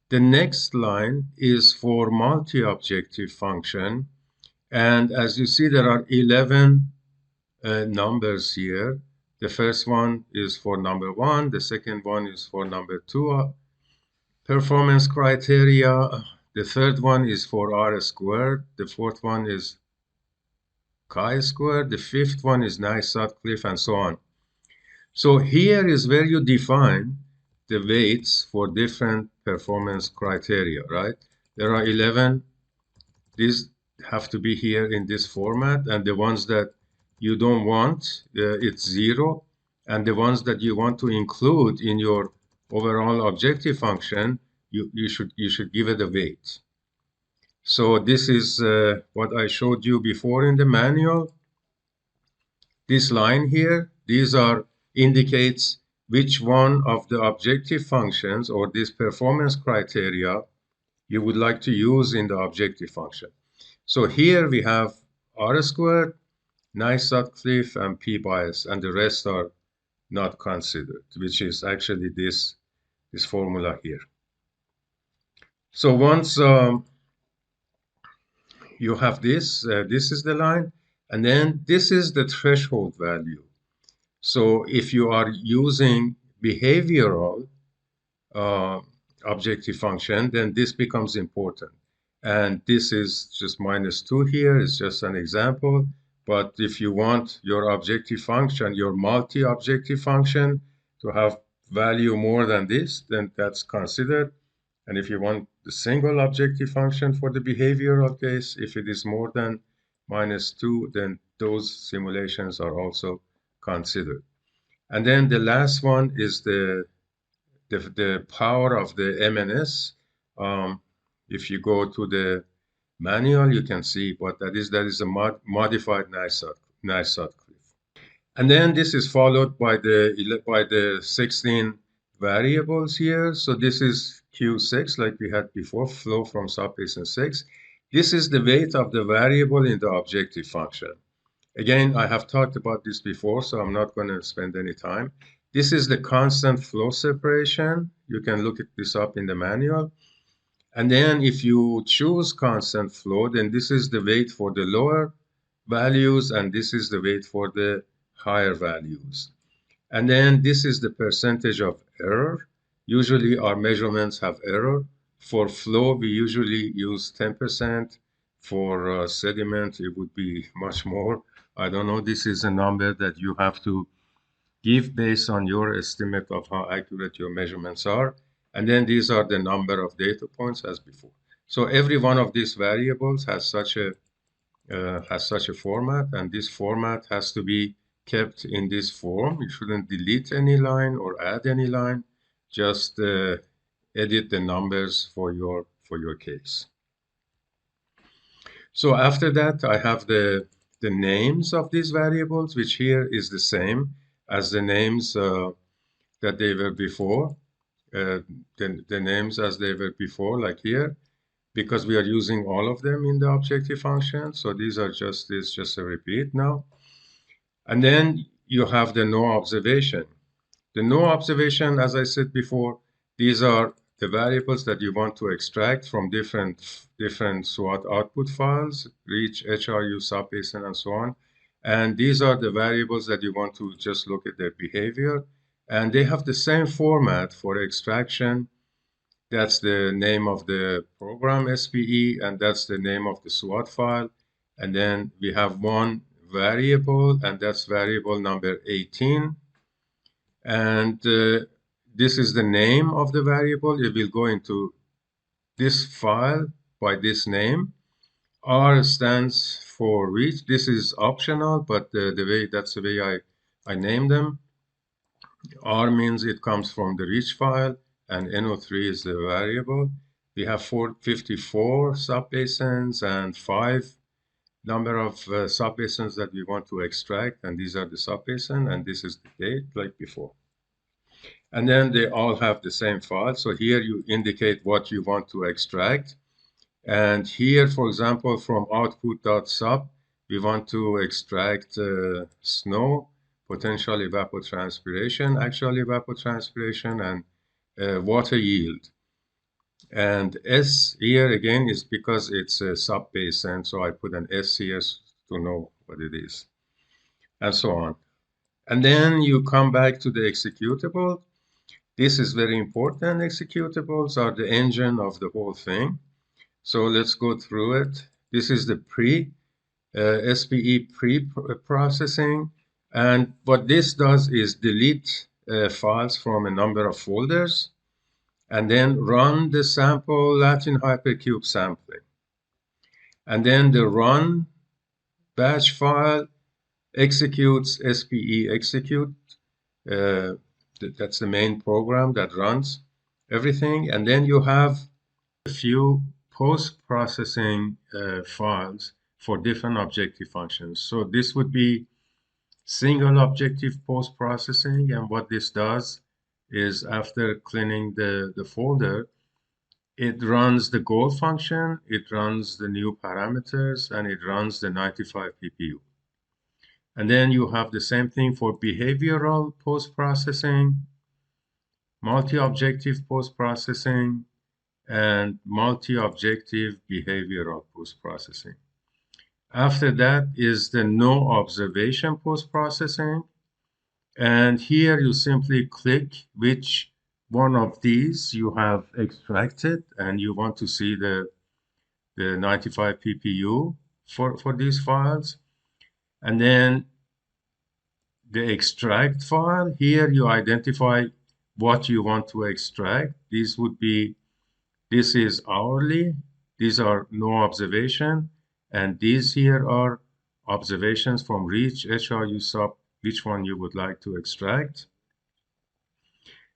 Speaker 1: The next line is for multi-objective function, and as you see, there are 11 numbers here. The first one is for number 1, the second one is for number 2 performance criteria, the third one is for R squared, the fourth one is chi-squared, the fifth one is nice Sutcliffe, and so on. So here is where you define the weights for different performance criteria, right? There are 11. These have to be here in this format, and the ones that you don't want, it's 0, and the ones that you want to include in your overall objective function, you should give it a weight. So this is what I showed you before in the manual. This line here, these are indicates which one of the objective functions or this performance criteria you would like to use in the objective function. So here we have R squared, nice Sutcliffe, and P bias, and the rest are not considered, which is actually this formula here. So once you have this is the line, and then this is the threshold value. So if you are using behavioral objective function, then this becomes important. And this is just -2 here. It's just an example. But if you want your objective function, your multi-objective function to have value more than this, then that's considered. And if you want the single objective function for the behavioral case, if it is more than -2, then those simulations are also considered. And then the last one is the power of the MNS. If you go to the manual, you can see what that is. That is a modified nice Sutcliffe. And then this is followed by the 16 variables here. So this is Q6, like we had before, flow from subbasin 6. This is the weight of the variable in the objective function. Again, I have talked about this before, so I'm not going to spend any time. This is the constant flow separation. You can look this up in the manual. And then if you choose constant flow, then this is the weight for the lower values, and this is the weight for the higher values. And then this is the percentage of error. Usually our measurements have error. For flow, we usually use 10%. For sediment, it would be much more. I don't know. This is a number that you have to give based on your estimate of how accurate your measurements are. And then these are the number of data points as before. So every one of these variables has such a format, and this format has to be kept in this form. You shouldn't delete any line or add any line. Just edit the numbers for your case. So after that, I have the names of these variables, which here is the same as the names that they were before. The names as they were before, like here, because we are using all of them in the objective function. So these are just a repeat now. And then you have the no observation. The no observation, as I said before, these are the variables that you want to extract from different SWAT output files, reach, HRU, subbasin, and so on. And these are the variables that you want to just look at their behavior. And they have the same format for extraction. That's the name of the program, SPE, and that's the name of the SWAT file. And then we have one variable, and that's variable number 18. And this is the name of the variable. It will go into this file by this name. R stands for reach. This is optional, but that's the way I name them. R means it comes from the reach file, and NO3 is the variable. We have 54 subbasins and 5 number of subbasins that we want to extract, and these are the subbasin, and this is the date like before. And then they all have the same file. So here you indicate what you want to extract. And here, for example, from output.sub, we want to extract snow, potential evapotranspiration, actual evapotranspiration, and water yield. And S here again is because it's a sub-basin, so I put an S here to know what it is, and so on. And then you come back to the executable. This is very important. Executables are the engine of the whole thing. So let's go through it. This is the SPE pre-processing. And what this does is delete files from a number of folders and then run the sample Latin hypercube sampling. And then the run batch file executes SPE execute. That's the main program that runs everything. And then you have a few post-processing files for different objective functions. So this would be single objective post-processing. And what this does is after cleaning the folder, it runs the goal function, it runs the new parameters, and it runs the 95 PPU. And then you have the same thing for behavioral post-processing, multi-objective post-processing, and multi-objective behavioral post-processing. After that is the no observation post-processing. And here you simply click which one of these you have extracted and you want to see the 95 PPU for these files. And then the extract file, here you identify what you want to extract. This is hourly, these are no observation, and these here are observations from reach, HRU sub, which one you would like to extract.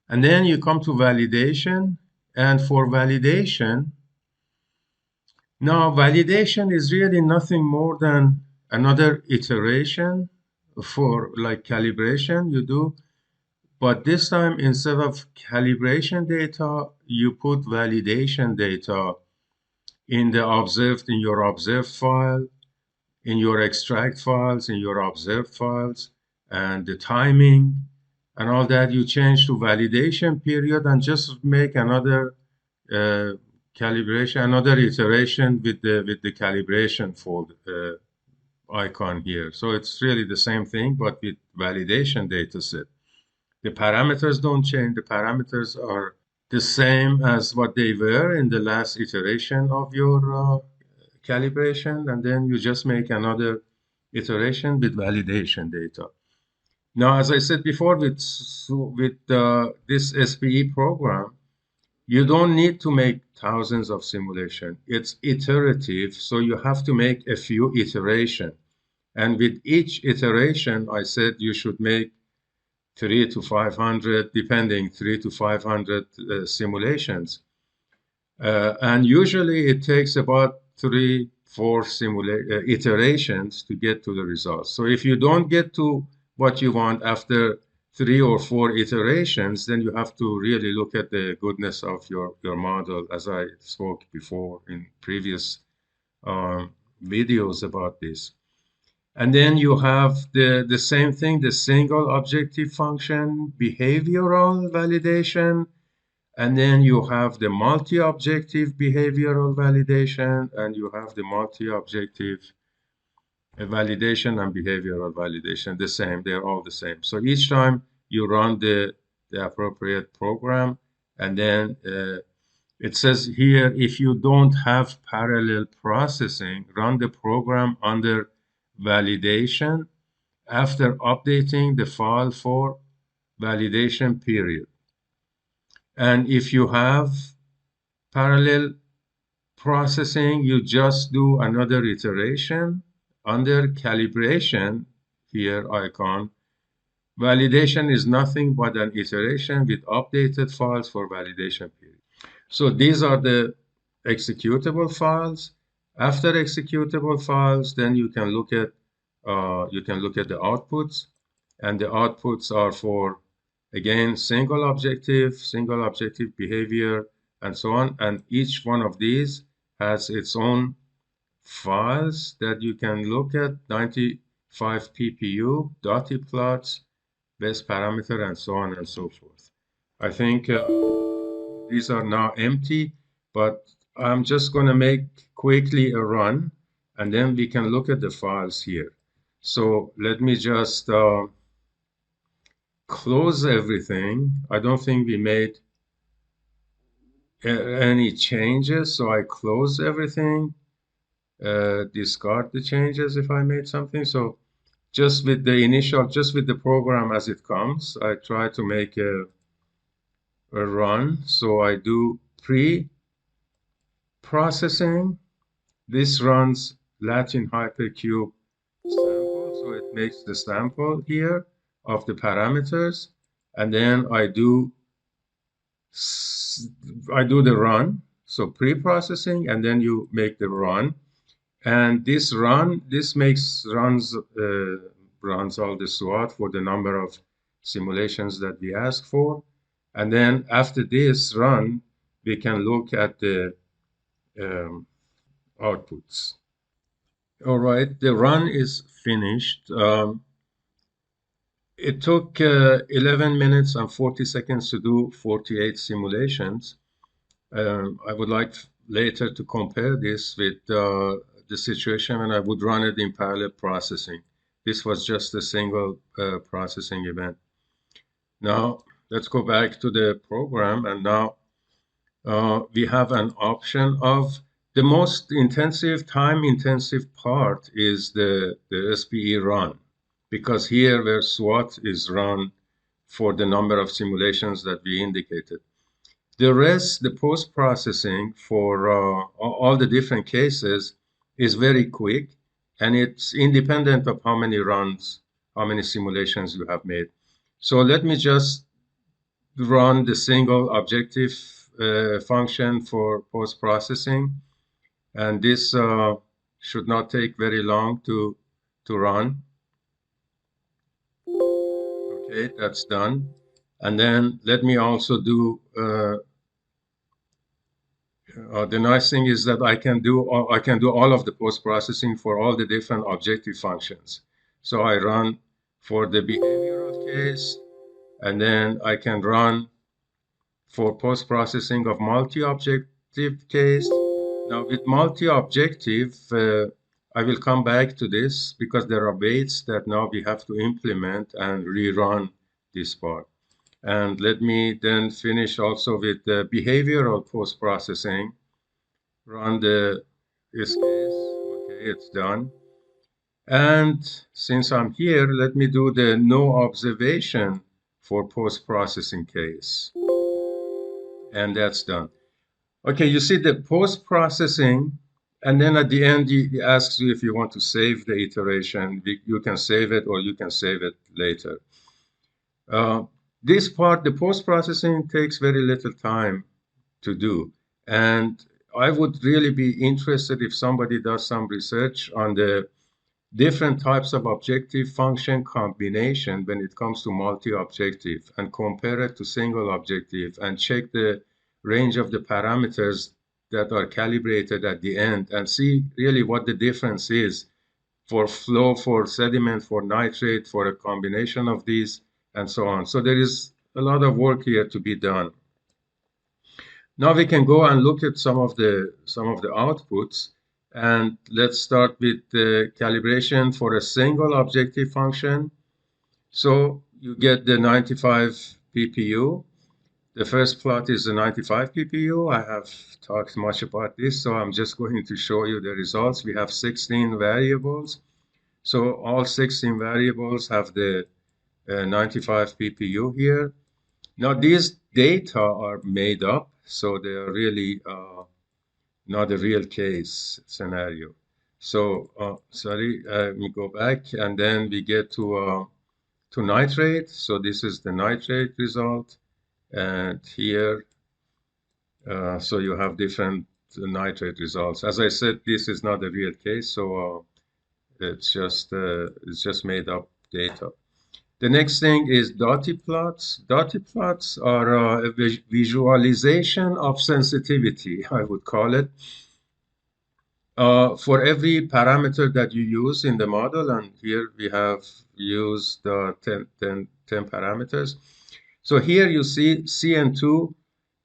Speaker 1: And then you come to validation, and for validation, now validation is really nothing more than another iteration for like calibration you do, but this time instead of calibration data, you put validation data in your observed file, in your extract files, in your observed files, and the timing and all that you change to validation period and just make another calibration, another iteration with the calibration fold icon here. So it's really the same thing, but with validation data set. The parameters don't change. The parameters are the same as what they were in the last iteration of your calibration, and then you just make another iteration with validation data. Now, as I said before, with this SPE program, you don't need to make thousands of simulations. It's iterative, so you have to make a few iterations. And with each iteration, I said you should make 3 to 500, depending, 3 to 500 simulations. And usually it takes about 3, 4 iterations to get to the results. So if you don't get to what you want after 3 or 4 iterations, then you have to really look at the goodness of your model, as I spoke before in previous videos about this. And then you have the same thing, the single objective function, behavioral validation, and then you have the multi-objective behavioral validation, and you have the multi-objective validation and behavioral validation, the same, they're all the same. So each time you run the appropriate program, and then it says here, if you don't have parallel processing, run the program under validation after updating the file for validation period. And if you have parallel processing, you just do another iteration under calibration, here icon. Validation is nothing but an iteration with updated files for validation period. So these are the executable files. After executable files, then you can look at the outputs, and the outputs are for, again, single objective behavior, and so on. And each one of these has its own files that you can look at: 95 PPU, dotted plots, best parameter, and so on and so forth. I think these are now empty, but I'm just going to make quickly a run, and then we can look at the files here. So let me just close everything. I don't think we made any changes, so I close everything, discard the changes if I made something. So just with the program as it comes, I try to make a run. So I do pre-processing. This runs Latin hypercube sample, so it makes the sample here of the parameters, and then I do the run. So pre-processing, and then you make the run, and this runs all the SWAT for the number of simulations that we ask for, and then after this run, we can look at the outputs. All right, the run is finished. It took 11 minutes and 40 seconds to do 48 simulations. I would like later to compare this with the situation when I would run it in parallel processing. This was just a single processing event. Now, let's go back to the program, and now we have an option of the most time-intensive part is the SPE run, because here where SWAT is run for the number of simulations that we indicated. The rest, the post-processing for all the different cases is very quick, and it's independent of how many runs, how many simulations you have made. So let me just run the single objective function for post-processing, and this should not take very long to run. Okay, that's done. And then let me also do the nice thing is that I can do all of the post-processing for all the different objective functions. So I run for the behavioral case, and then I can run for post-processing of multi-objective case. Now with multi-objective, I will come back to this because there are weights that now we have to implement and rerun this part. And let me then finish also with the behavioral post-processing. Run the this case. Okay, it's done. And since I'm here, let me do the no observation for post-processing case. And that's done. Okay, you see the post-processing, and then at the end, it asks you if you want to save the iteration. You can save it, or you can save it later. This part, the post-processing, takes very little time to do. And I would really be interested if somebody does some research on the different types of objective function combination when it comes to multi-objective, and compare it to single objective, and check the range of the parameters that are calibrated at the end, and see really what the difference is for flow, for sediment, for nitrate, for a combination of these, and so on. So there is a lot of work here to be done. Now we can go and look at some of the outputs, and let's start with the calibration for a single objective function. So you get the 95 PPU. The first plot is the 95 PPU. I have talked much about this, so I'm just going to show you the results. We have 16 variables. So all 16 variables have the 95 ppm here. Now these data are made up, so they are really not a real case scenario. So sorry, let me go back, and then we get to nitrate. So this is the nitrate result, and here, so you have different nitrate results. As I said, this is not a real case, so it's just made up data. The next thing is dotty plots. Dotty plots are a visualization of sensitivity, I would call it, for every parameter that you use in the model. And here we have used 10 parameters. So here you see CN2.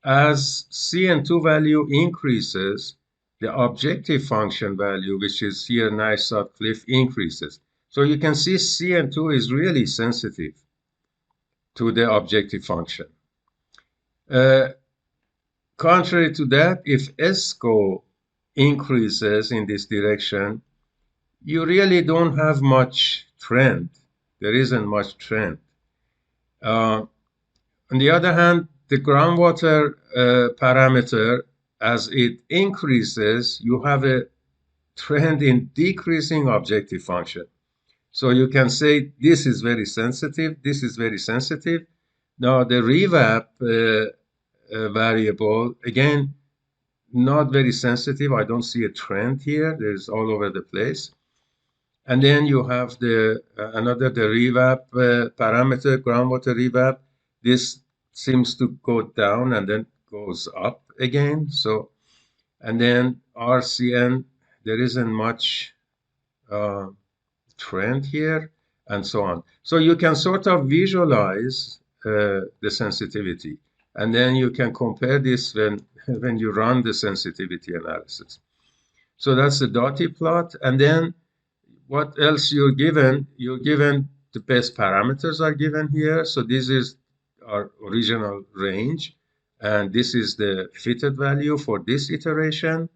Speaker 1: As CN2 value increases, the objective function value, which is here nice cliff, increases. So you can see CN2 is really sensitive to the objective function. Uh, Contrary to that, if ESCO increases in this direction, you really don't have much trend. There isn't much trend. On the other hand, the groundwater parameter, as it increases, you have a trend in decreasing objective function. So you can say this is very sensitive, this is very sensitive. Now the revap variable, again, not very sensitive. I don't see a trend here. There's all over the place. And then you have the another the revap parameter, groundwater revap. This seems to go down and then goes up again. So, and then RCN, there isn't much trend here, and so on. So you can sort of visualize the sensitivity, and then you can compare this when you run the sensitivity analysis. So that's the dotty plot, and then what else you're given? You're given the best parameters are given here. So this is our original range, and this is the fitted value for this iteration.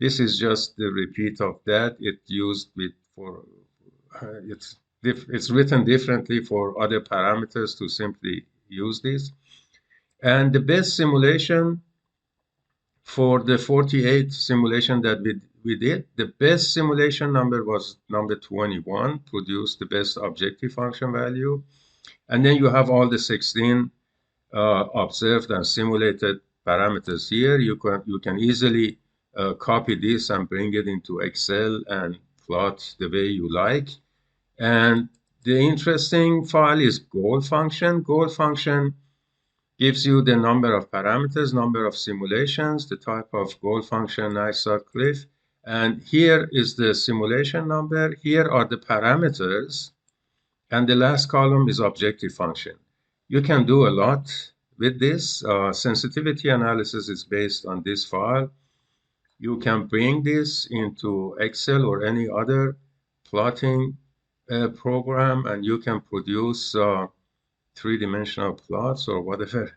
Speaker 1: This is just the repeat of that. It used with for it's written differently for other parameters to simply use this. And the best simulation for the 48 simulation that we did, the best simulation number was number 21, produced the best objective function value. And then you have all the 16 observed and simulated parameters here. You can easily copy this and bring it into Excel and plot the way you like. And the interesting file is goal function. Goal function gives you the number of parameters, number of simulations, the type of goal function, cliff. And here is the simulation number. Here are the parameters. And the last column is objective function. You can do a lot with this. Sensitivity analysis is based on this file. You can bring this into Excel or any other plotting program, and you can produce three-dimensional plots or whatever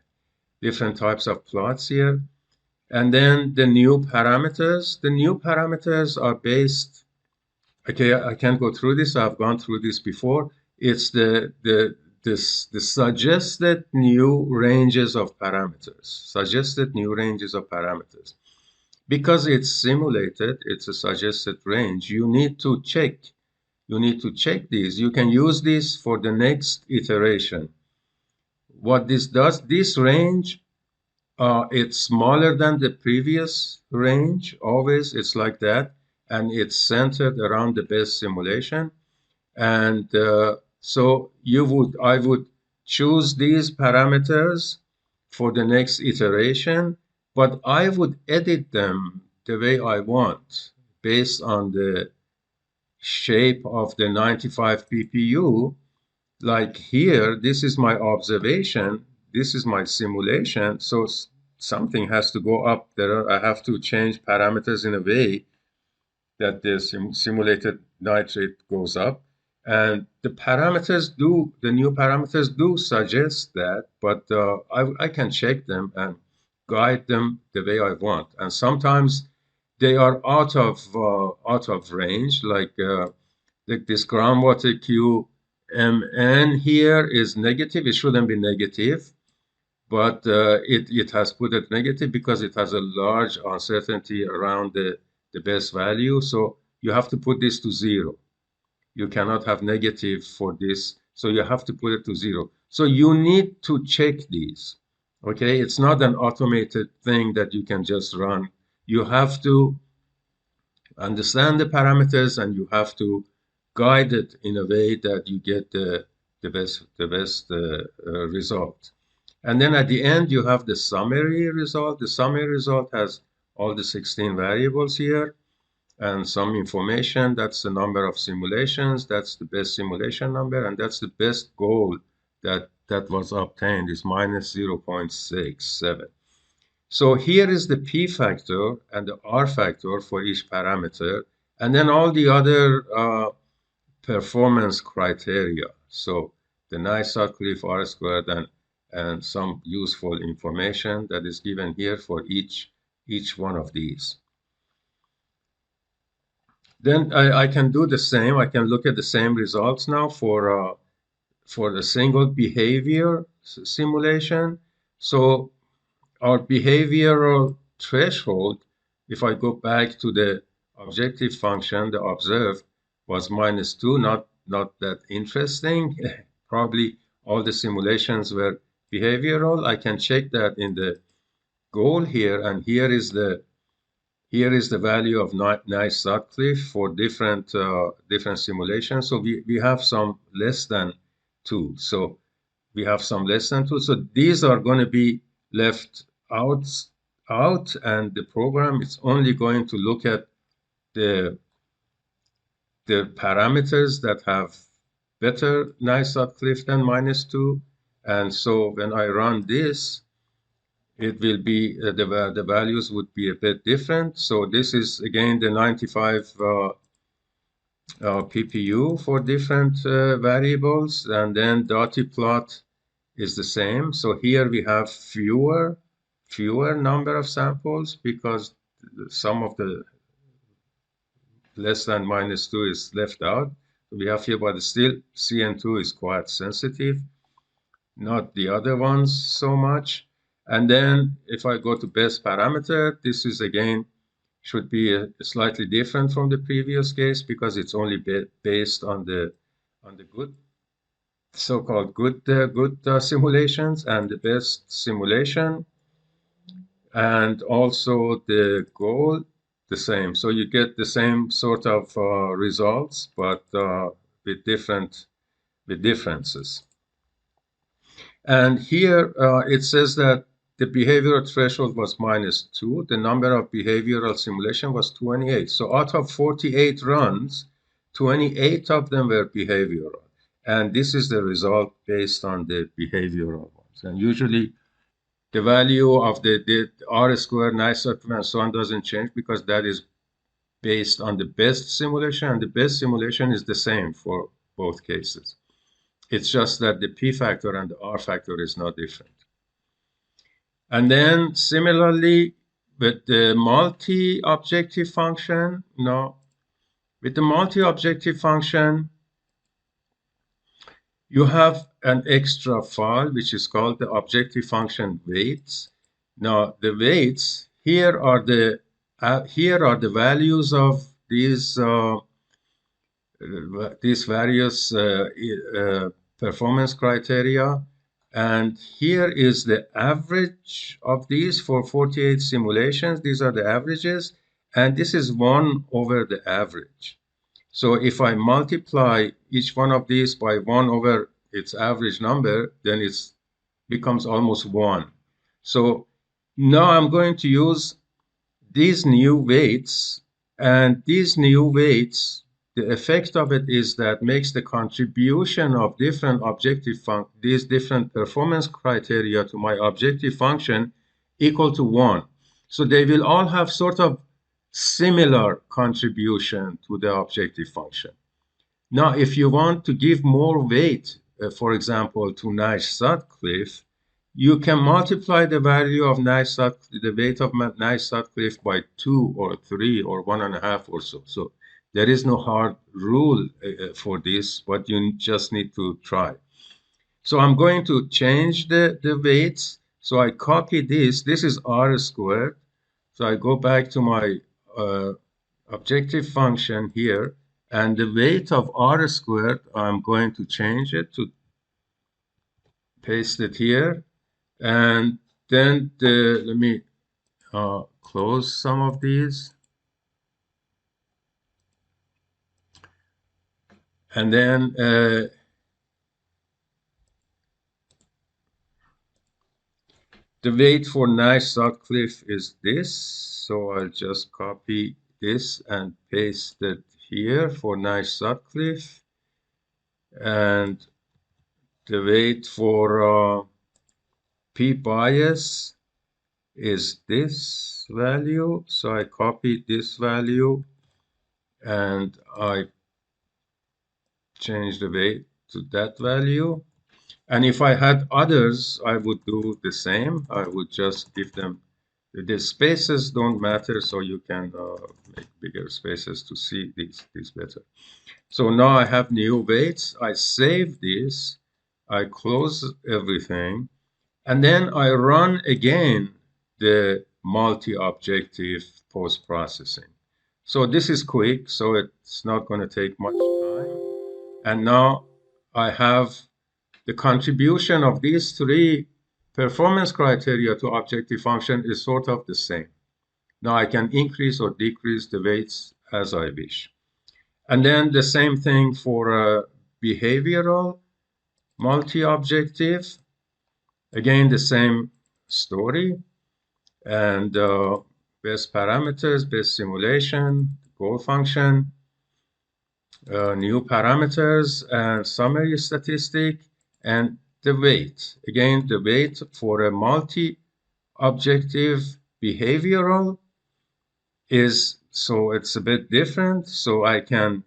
Speaker 1: different types of plots here. And then the new parameters. The new parameters are based, okay, I can't go through this. I've gone through this before. It's the suggested new ranges of parameters, suggested new ranges of parameters. Because it's simulated, it's a suggested range, you need to check. You need to check these. You can use this for the next iteration. What this does, this range, it's smaller than the previous range. Always, it's like that. And it's centered around the best simulation. And so I would choose these parameters for the next iteration, but I would edit them the way I want based on the shape of the 95 ppm. Like here, this is my observation, this is my simulation, so something has to go up there. I have to change parameters in a way that the simulated nitrate goes up. And the new parameters do suggest that, but I can check them and guide them the way I want. And sometimes they are out of range, like this groundwater Q Mn here is negative. It shouldn't be negative, but it has put it negative because it has a large uncertainty around the best value. So you have to put this to 0. You cannot have negative for this, so you have to put it to 0. So you need to check these. Okay, it's not an automated thing that you can just run. You have to understand the parameters and you have to guide it in a way that you get the best result. And then at the end, you have the summary result. The summary result has all the 16 variables here and some information. That's the number of simulations. That's the best simulation number. And that's the best goal that was obtained is minus 0.67. So here is the P factor and the R factor for each parameter, and then all the other performance criteria. So the Nye-Sutcliffe R squared and some useful information that is given here for each one of these. Then I can do the same. I can look at the same results now for the single behavior simulation. So our behavioral threshold, if I go back to the objective function, the observed was -2, not that interesting. Probably all the simulations were behavioral. I can check that in the goal here, and here is the value of Nye-Sutcliffe for different simulations. So we have some less than 2. So we have some less than 2. So these are going to be left out, and the program is only going to look at the parameters that have better Nye-Sutcliffe than -2. And so when I run this, it will be the values would be a bit different. So this is again the 95 PPU for different variables, and then Dotty plot is the same. So here we have fewer number of samples because some of the less than -2 is left out. We have here, but still CN2 is quite sensitive, not the other ones so much. And then if I go to best parameter, this is again should be slightly different from the previous case because it's only based on the good so-called good simulations and the best simulation, and also the goal the same. So you get the same sort of results, but with differences. And here it says that the behavioral threshold was -2. The number of behavioral simulation was 28. So out of 48 runs, 28 of them were behavioral. And this is the result based on the behavioral ones. And usually the value of the R squared, Nye-Sutcliffe, and so on doesn't change because that is based on the best simulation, and the best simulation is the same for both cases. It's just that the P factor and the R factor is not different. And then similarly with the multi-objective function, with the multi-objective function, you have an extra file which is called the objective function weights. Now the weights here are the values of these various performance criteria, and here is the average of these for 48 simulations. These are the averages, and this is 1 over the average. So if I multiply each one of these by 1 over its average number, then it becomes almost 1. So now I'm going to use these new weights, and these new weights, the effect of it is that makes the contribution of different these different performance criteria to my objective function equal to 1. So they will all have sort of similar contribution to the objective function. Now, if you want to give more weight, for example, to Nye-Sutcliffe, you can multiply the value of the weight of Nye-Sutcliffe by 2 or 3 or 1.5 or so. So There is no hard rule for this, but you just need to try. So I'm going to change the weights. So I copy this. This is r squared. So I go back to my objective function here, and the weight of r squared, I'm going to change it to paste it here. And then let me close some of these. And then the weight for Nash-Sutcliffe is this. So I'll just copy this and paste it here for Nash-Sutcliffe. And the weight for p-bias is this value. So I copy this value and I change the weight to that value. And if I had others, I would do the same. I would just give them, the spaces don't matter, so you can make bigger spaces to see these better. So now I have new weights. I save this. I close everything. And then I run again the multi-objective post-processing. So this is quick, so it's not going to take much time. And now I have the contribution of these three performance criteria to objective function is sort of the same. Now I can increase or decrease the weights as I wish. And then the same thing for behavioral multi-objective. Again, the same story. And best parameters, best simulation, goal function, new parameters, and summary statistic, and the weight. Again, the weight for a multi-objective behavioral is, so it's a bit different. So I can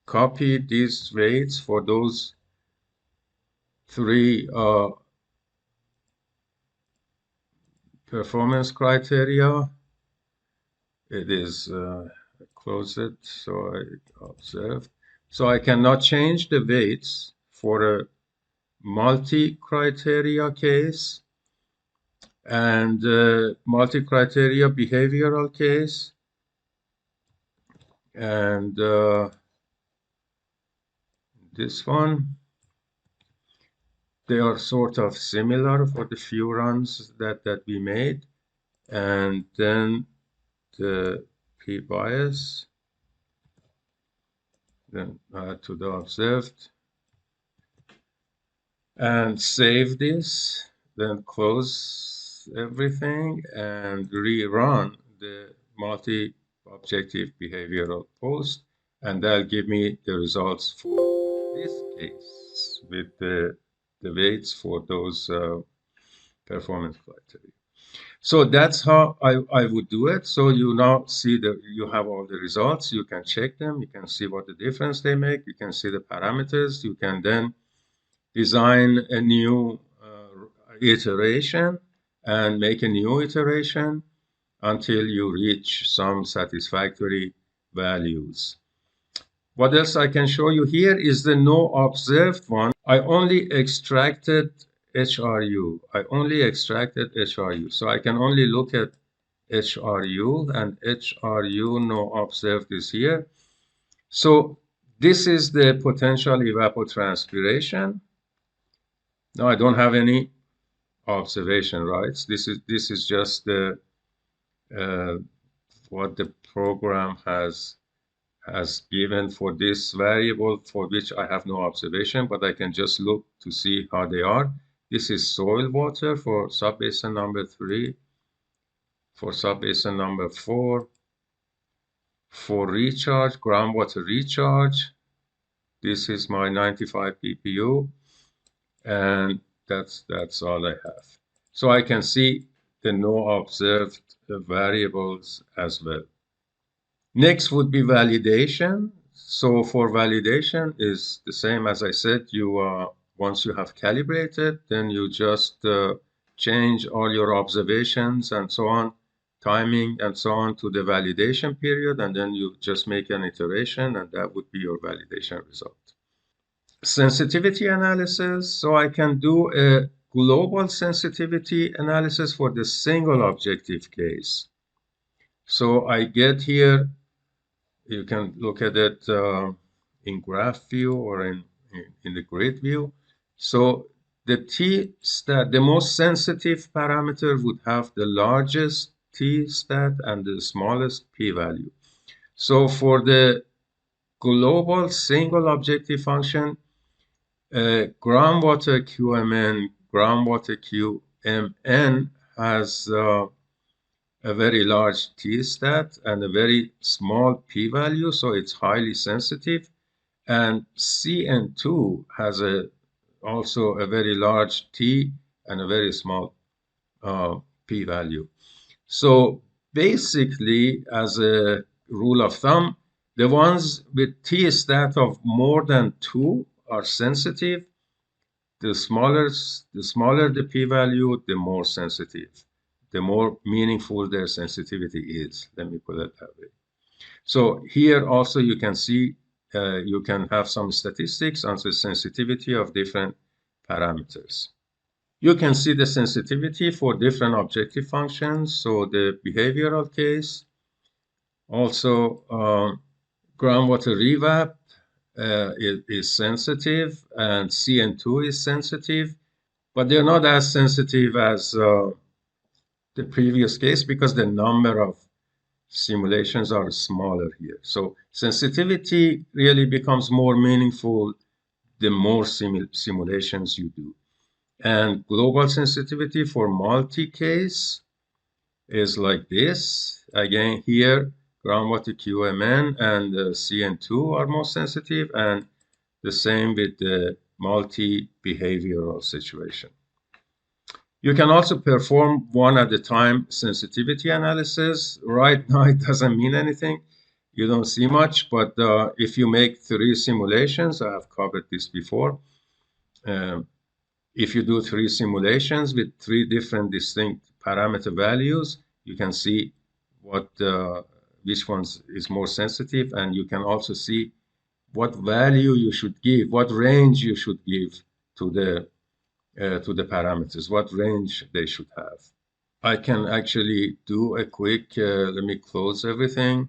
Speaker 1: copy these weights for those three performance criteria. It is close it, so I observe. So I cannot change the weights for a multi-criteria case and multi-criteria behavioral case. And this one, they are sort of similar for the few runs that we made. And then the p-bias, then to the observed, and save this, then close everything and rerun the multi-objective behavioral post, and that'll give me the results for this case with the weights for those performance criteria. So that's how I would do it. So you now see that you have all the results. You can check them. You can see what the difference they make. You can see the parameters. You can then design a new iteration and make a new iteration until you reach some satisfactory values. What else I can show you here is the no observed one. I only extracted HRU. I only extracted HRU. So I can only look at HRU, and HRU no observed is here. So this is the potential evapotranspiration. Now I don't have any observation rights. This is just the what the program has given for this variable for which I have no observation, but I can just look to see how they are. This is soil water for subbasin number 3, for subbasin number 4, for recharge, groundwater recharge. This is my 95 ppU, and that's all I have. So I can see the no observed variables as well. Next would be validation. So for validation is the same as I said. You once you have calibrated, then you just change all your observations and so on, timing and so on to the validation period, and then you just make an iteration, and that would be your validation result. Sensitivity analysis. So I can do a global sensitivity analysis for the single objective case. So I get here, you can look at it in graph view or in the grid view. So the t-stat, the most sensitive parameter would have the largest t-stat and the smallest p-value. So for the global single objective function, groundwater QMN, groundwater QMN has a very large t-stat and a very small p-value, so it's highly sensitive. And CN2 has also a very large t and a very small p-value. So basically, as a rule of thumb, the ones with t-stat of more than 2 are sensitive. The smaller the p-value, the more sensitive, the more meaningful their sensitivity is. Let me put it that way. So here also you can see, you can have some statistics on the sensitivity of different parameters. You can see the sensitivity for different objective functions. So the behavioral case, also groundwater revap is sensitive, and CN2 is sensitive, but they're not as sensitive as the previous case because the number of simulations are smaller here. So sensitivity really becomes more meaningful the more simulations you do. And global sensitivity for multi-case is like this. Again, here, groundwater QMN and CN2 are most sensitive, and the same with the multi-behavioral situation. You can also perform one at a time sensitivity analysis. Right now, it doesn't mean anything. You don't see much, but if you make 3 simulations, I have covered this before. If you do 3 simulations with 3 different distinct parameter values, you can see what which ones is more sensitive, and you can also see what value you should give, what range you should give to the parameters, what range they should have. I can actually do a quick, let me close everything,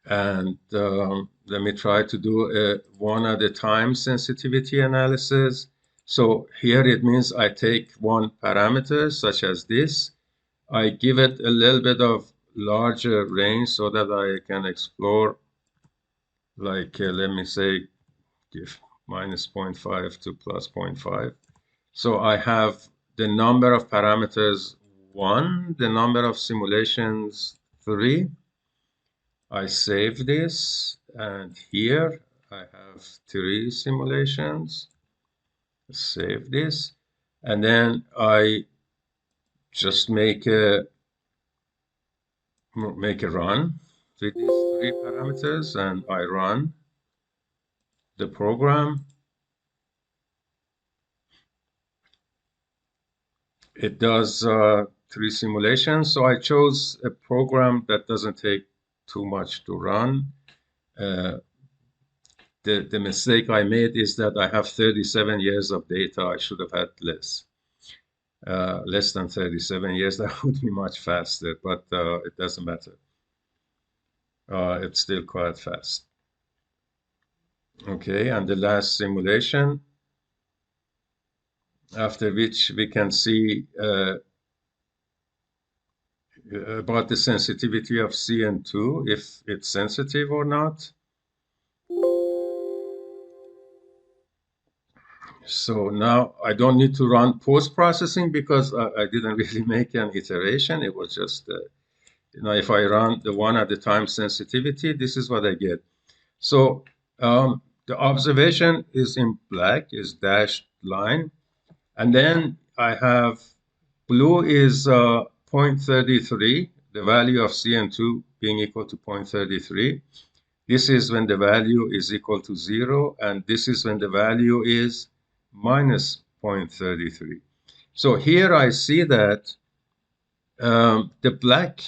Speaker 1: and let me try to do a one at a time sensitivity analysis. So here it means I take one parameter, such as this. I give it a little bit of larger range so that I can explore, like, let me say, give minus 0.5 to plus 0.5. So I have the number of parameters 1, the number of simulations 3. I save this, and here I have 3 simulations. Save this, and then I just make a run with these 3 parameters, and I run the program. It does 3 simulations, so I chose a program that doesn't take too much to run. The mistake I made is that I have 37 years of data. I should have had less than 37 years. That would be much faster, but it doesn't matter. It's still quite fast. Okay, and the last simulation, after which we can see about the sensitivity of CN2, if it's sensitive or not. So now I don't need to run post-processing because I didn't really make an iteration. It was just, if I run the one at a time sensitivity, this is what I get. So the observation is in black, is dashed line. And then I have blue is 0.33, the value of CN2 being equal to 0.33. This is when the value is equal to 0, and this is when the value is minus 0.33. So here I see that the black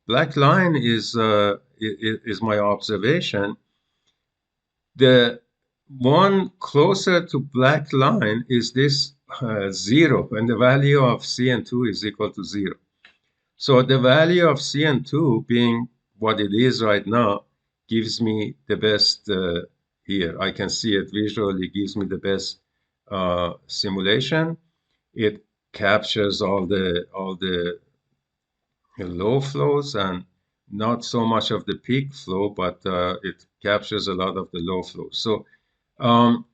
Speaker 1: black line is my observation. The one closer to black line is this 0, when the value of CN2 is equal to 0. So the value of CN2 being what it is right now gives me the best here. I can see it visually, gives me the best simulation. It captures all the low flows and not so much of the peak flow, but it captures a lot of the low flow. Um,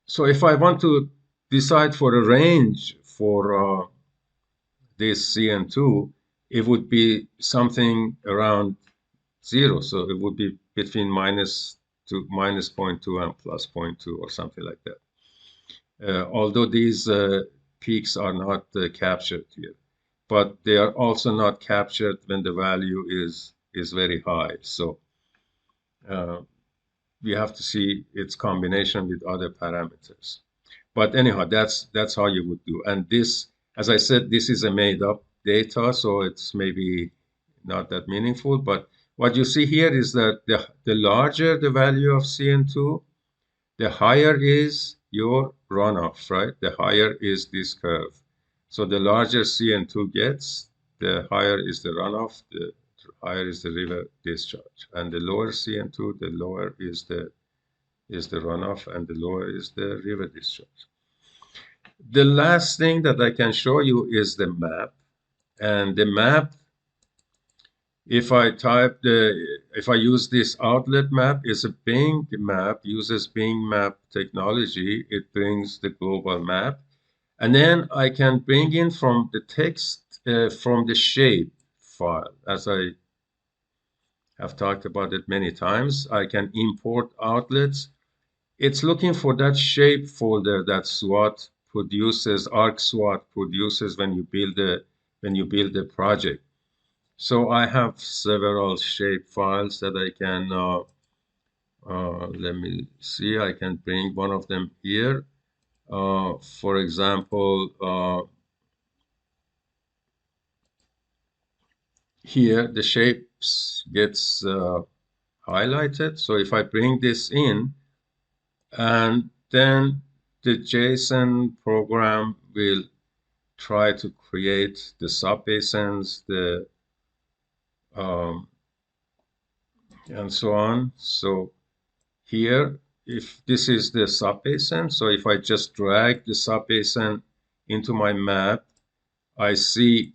Speaker 1: so if I want to decide for a range for this CN2, it would be something around 0. So it would be between minus 0.2 and plus 0.2 or something like that. Although these peaks are not captured here, but they are also not captured when the value is very high. So we have to see its combination with other parameters. But anyhow, that's how you would do. And this, as I said, this is a made up data, so it's maybe not that meaningful. But what you see here is that the larger the value of CN2, the higher is your runoff, right? The higher is this curve. So the larger CN2 gets, the higher is the runoff, the higher is the river discharge. And the lower CN2, the lower is the runoff, and the lower is the river discharge. The last thing that I can show you is the map. And the map, if I use this outlet map, is a Bing map, uses Bing map technology. It brings the global map. And then I can bring in from the text, from the shape file. As I have talked about it many times, I can import outlets. It's looking for that shape folder that SWAT produces, ArcSWAT produces when you build a project. So I have several shape files that I can, let me see, I can bring one of them here. For example, here the shapes gets highlighted. So if I bring this in, and then the JSON program will try to create the subbasins, um, and so on. So here, if this is the subbasin, so if I just drag the subbasin into my map, I see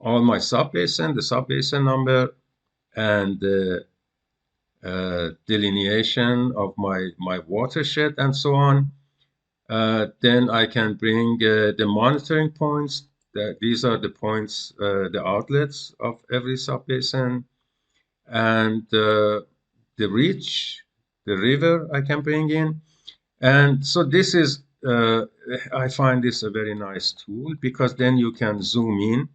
Speaker 1: all my subbasin, the subbasin number, and the delineation of my watershed and so on. Then I can bring the monitoring points. These are the points, the outlets of every subbasin, and the reach, the river I can bring in. And so this is, I find this a very nice tool, because then you can zoom in.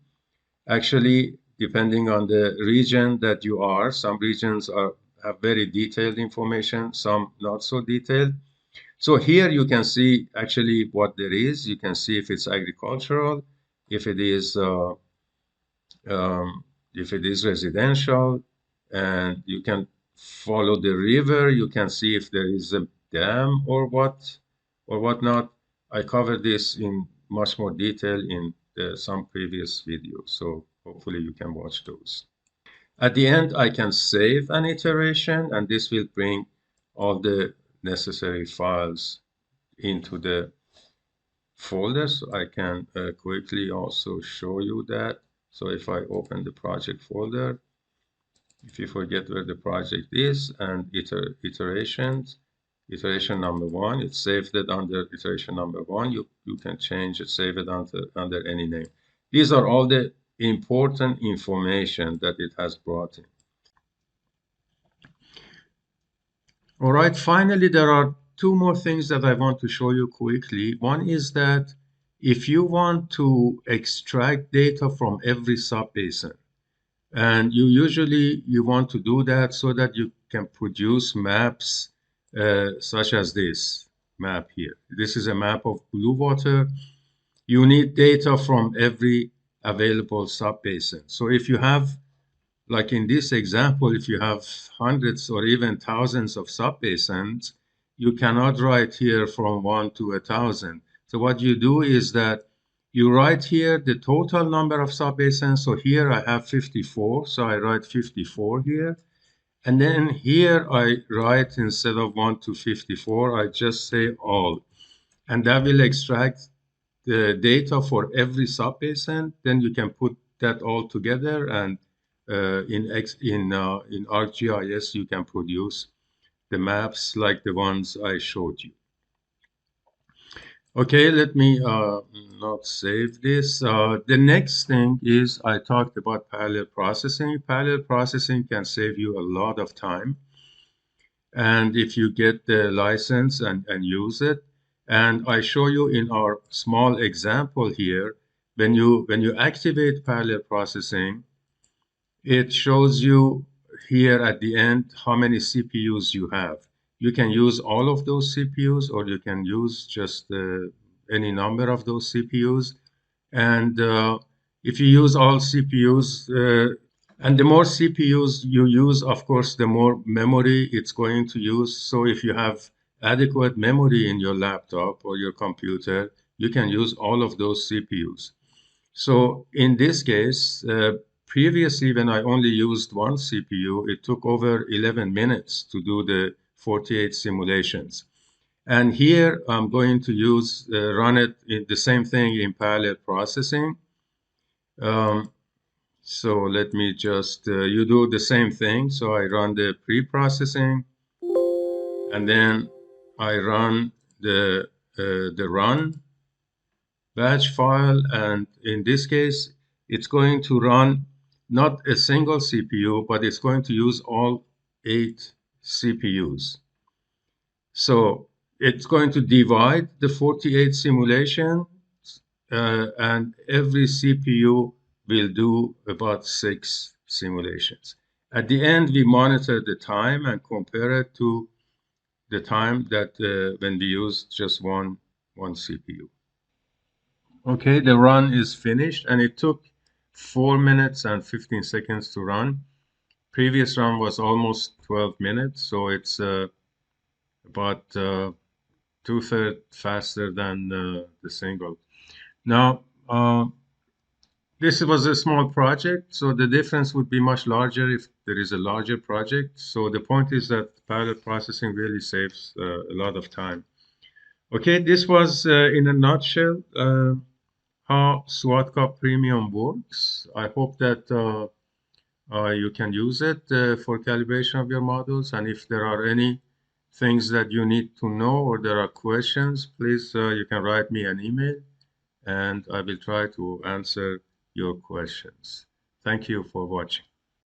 Speaker 1: Actually, depending on the region that you are, some regions have very detailed information, some not so detailed. So here you can see actually what there is. You can see if it's agricultural, if it is residential, and you can follow the river. You can see if there is a dam or whatnot. I covered this in much more detail in some previous videos, so hopefully you can watch those. At the end, I can save an iteration, and this will bring all the necessary files into the folders. I can quickly also show you that. So if I open the project folder, if you forget where the project is, and iterations, iteration number 1, it's saved it under iteration number 1. You can change it, save it under any name. These are all the important information that it has brought in. All right, finally, there are two more things that I want to show you quickly. One is that if you want to extract data from every subbasin, and you want to do that so that you can produce maps such as this map here. This is a map of blue water. You need data from every available subbasin. So if you have like in this example, if you have hundreds or even thousands of subbasins, you cannot write here from 1 to 1,000. So what you do is that you write here the total number of subbasins. So here I have 54, so I write 54 here. And then here I write, instead of 1 to 54, I just say all. And that will extract the data for every subbasin. Then you can put that all together, and in ArcGIS you can produce the maps like the ones I showed you. Okay, let me not save this. The next thing is I talked about parallel processing. Parallel processing can save you a lot of time. And if you get the license and use it, and I show you in our small example here, when you activate parallel processing, it shows you here at the end how many CPUs you have. You can use all of those CPUs, or you can use just any number of those CPUs. And if you use all CPUs, and the more CPUs you use, of course, the more memory it's going to use. So if you have adequate memory in your laptop or your computer, you can use all of those CPUs. So in this case, previously when I only used one CPU, it took over 11 minutes to do the 48 simulations. And here I'm going to run it in the same thing in parallel processing. So let me just, you do the same thing. So I run the pre-processing, and then I run the run batch file. And in this case, it's going to run not a single CPU, but it's going to use all 8 CPUs. So it's going to divide the 48 simulation, and every CPU will do about 6 simulations. At the end, we monitor the time and compare it to the time that when we use just one CPU. Okay, the run is finished, and it took 4 minutes and 15 seconds to run. Previous run was almost 12 minutes, so it's about two-thirds faster than the single. Now, this was a small project, so the difference would be much larger if there is a larger project. So the point is that parallel processing really saves a lot of time. Okay, this was in a nutshell how SWATCUP-Premium works. I hope that you can use it for calibration of your models. And if there are any things that you need to know or there are questions, please you can write me an email, and I will try to answer your questions. Thank you for watching.